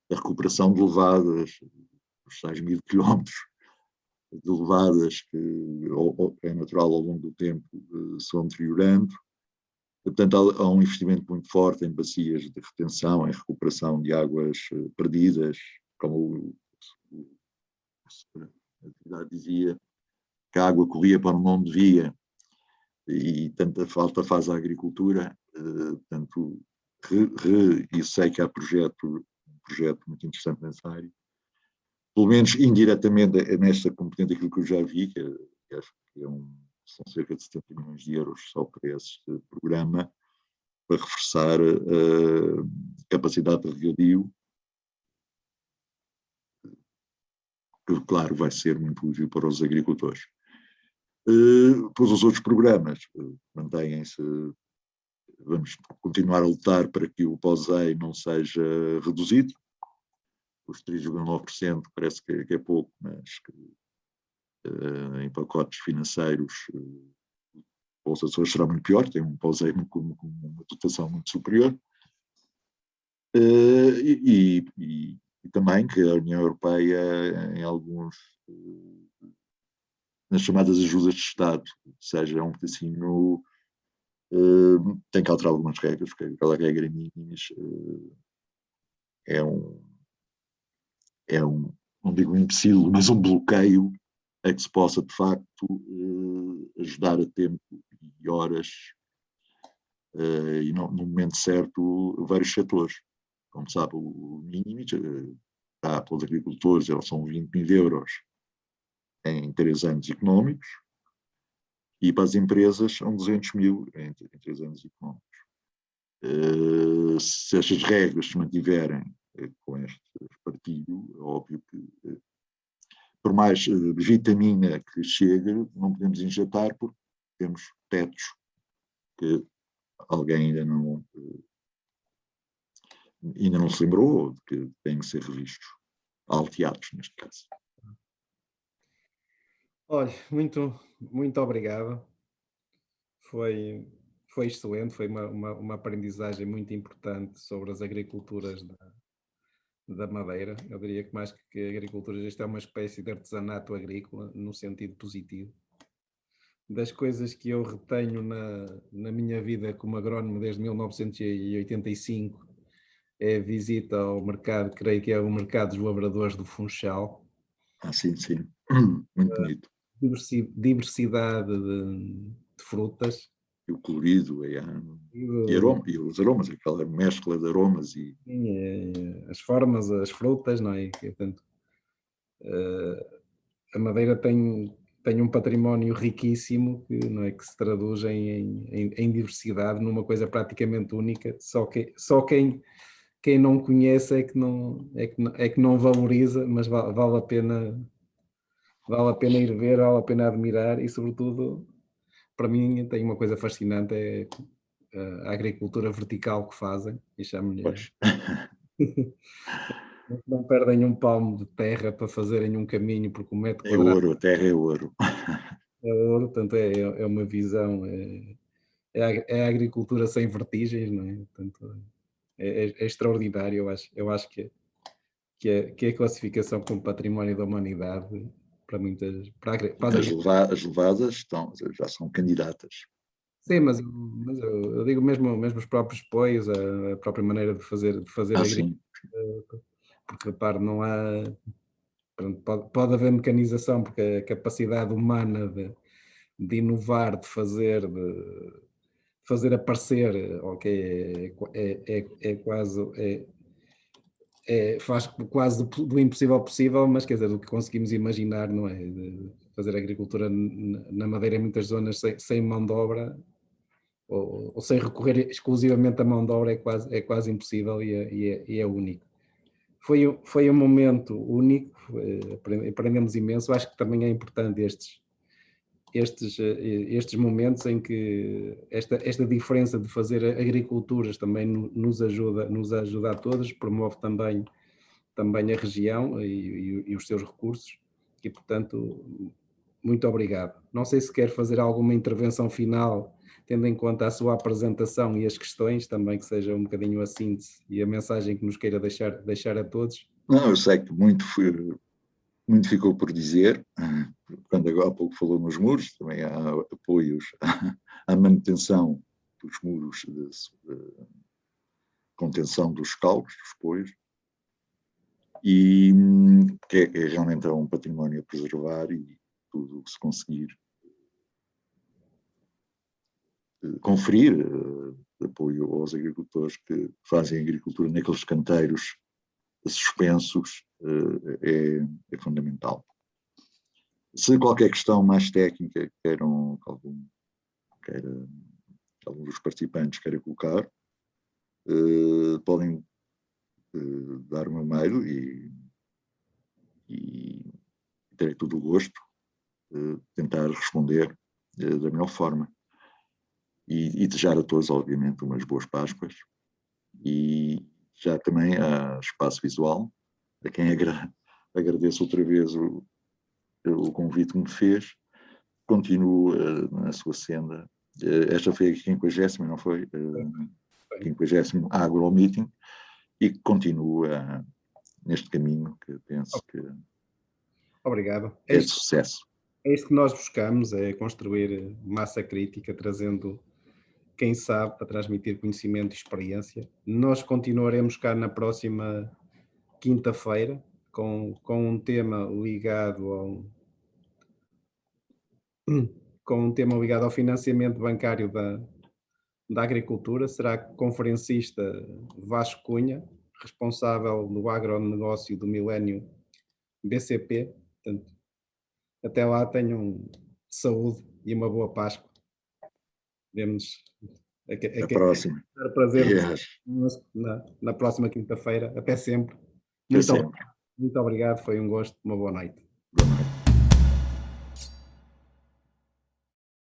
da recuperação de levadas, os tais 1000 quilómetros de levadas que é natural ao longo do tempo se vão deteriorando. Portanto, há um investimento muito forte em bacias de retenção, em recuperação de águas perdidas, como a atividade dizia, que a água corria para onde não devia, e tanta falta faz a agricultura. Portanto, e sei que há um projeto muito interessante nessa área. Pelo menos indiretamente nesta componente, aquilo que eu já vi, que acho que são cerca de 70 milhões de euros só para este programa, para reforçar a capacidade de regadio que, claro, vai ser muito útil para os agricultores. Depois os outros programas mantêm-se. Vamos continuar a lutar para que o POSEI não seja reduzido. Os 3,9% parece que é pouco, mas que, em pacotes financeiros para os Açores será muito pior, tem um POSEI com uma dotação muito superior. E também que a União Europeia, em alguns, nas chamadas ajudas de Estado, seja um pedacinho, tem que alterar algumas regras, porque aquela regra mínima não digo um empecilho, mas um bloqueio a que se possa, de facto, ajudar a tempo e horas, e no momento certo, vários setores. Como sabe, o mínimo para os agricultores são 20.000 euros em 3 anos económicos, e para as empresas são 200.000 em 3 anos económicos. Se estas regras se mantiverem com este partilho, é óbvio que, por mais vitamina que chegue, não podemos injetar porque temos tetos que alguém ainda não se lembrou de que têm que ser revistos, alteados neste caso. Olha, muito obrigado. Foi excelente, foi uma aprendizagem muito importante sobre as agriculturas da Madeira. Eu diria que mais que agricultura, isto é uma espécie de artesanato agrícola, no sentido positivo. Das coisas que eu retenho na minha vida como agrónomo desde 1985, é a visita ao mercado, creio que é o mercado dos lavradores do Funchal. Sim, sim. Muito bonito. Diversidade de frutas. E o colorido, e os aromas, aquela mescla de aromas. Sim, as formas, as frutas, não é? Portanto, a Madeira tem um património riquíssimo que, não é, que se traduz em diversidade, numa coisa praticamente única, só quem não conhece é que não valoriza, mas vale a pena ir ver, vale a pena admirar, e sobretudo, para mim, tem uma coisa fascinante, é a agricultura vertical que fazem, e chamo-lhe... Não perdem um palmo de terra para fazerem um caminho, porque o metro É quadrado ouro, a terra é ouro. é ouro, portanto é uma visão, é a agricultura sem vertigens, não é? Portanto, é extraordinário. Eu acho que a classificação como património da humanidade, para muitas, As levadas já são candidatas. sim, mas eu digo mesmo os próprios apoios, a própria maneira de fazer agricultura, Sim. porque repare, não há... Pode haver mecanização, porque a capacidade humana de inovar, de fazer aparecer, ok, faz quase do impossível possível, mas quer dizer, do que conseguimos imaginar, não é? De fazer agricultura na Madeira em muitas zonas sem mão de obra, ou sem recorrer exclusivamente à mão de obra, é quase impossível, e é único. Foi um momento único, aprendemos imenso. Acho que também é importante estes momentos em que esta diferença de fazer agriculturas também nos ajuda a todos, promove também a região e os seus recursos, e portanto, muito obrigado. Não sei se quer fazer alguma intervenção final, tendo em conta a sua apresentação e as questões, também que seja um bocadinho a síntese e a mensagem que nos queira deixar a todos. Não, eu sei que muito ficou por dizer. Quando agora há pouco falou nos muros, também há apoios à manutenção dos muros de contenção dos calos, dos poios, e que é realmente um património a preservar, e tudo o que se conseguir conferir apoio aos agricultores que fazem agricultura naqueles canteiros suspensos é fundamental. Se qualquer questão mais técnica queiram, algum dos participantes queira colocar, podem dar o meu mail e terei todo o gosto de tentar responder da melhor forma. E desejar a todos, obviamente, umas boas Páscoas. E já também a Espaço Visual, a quem agradeço outra vez o convite que me fez. Continuo na sua senda. Esta foi a 50ª, não foi? 50º Agro Meeting, e continua neste caminho que penso que Obrigado. é de sucesso. É isso que nós buscamos, é construir massa crítica, trazendo quem sabe para transmitir conhecimento e experiência. Nós continuaremos cá na próxima quinta-feira com um tema ligado ao financiamento bancário da agricultura. Será conferencista Vasco Cunha, responsável do agronegócio do Milénio BCP. Portanto, até lá tenham saúde e uma boa Páscoa. Vemo-nos. Até a próxima. Prazer Yes. na próxima quinta-feira. Até sempre. Até sempre. Muito obrigado. Foi um gosto. Uma boa noite. Boa noite.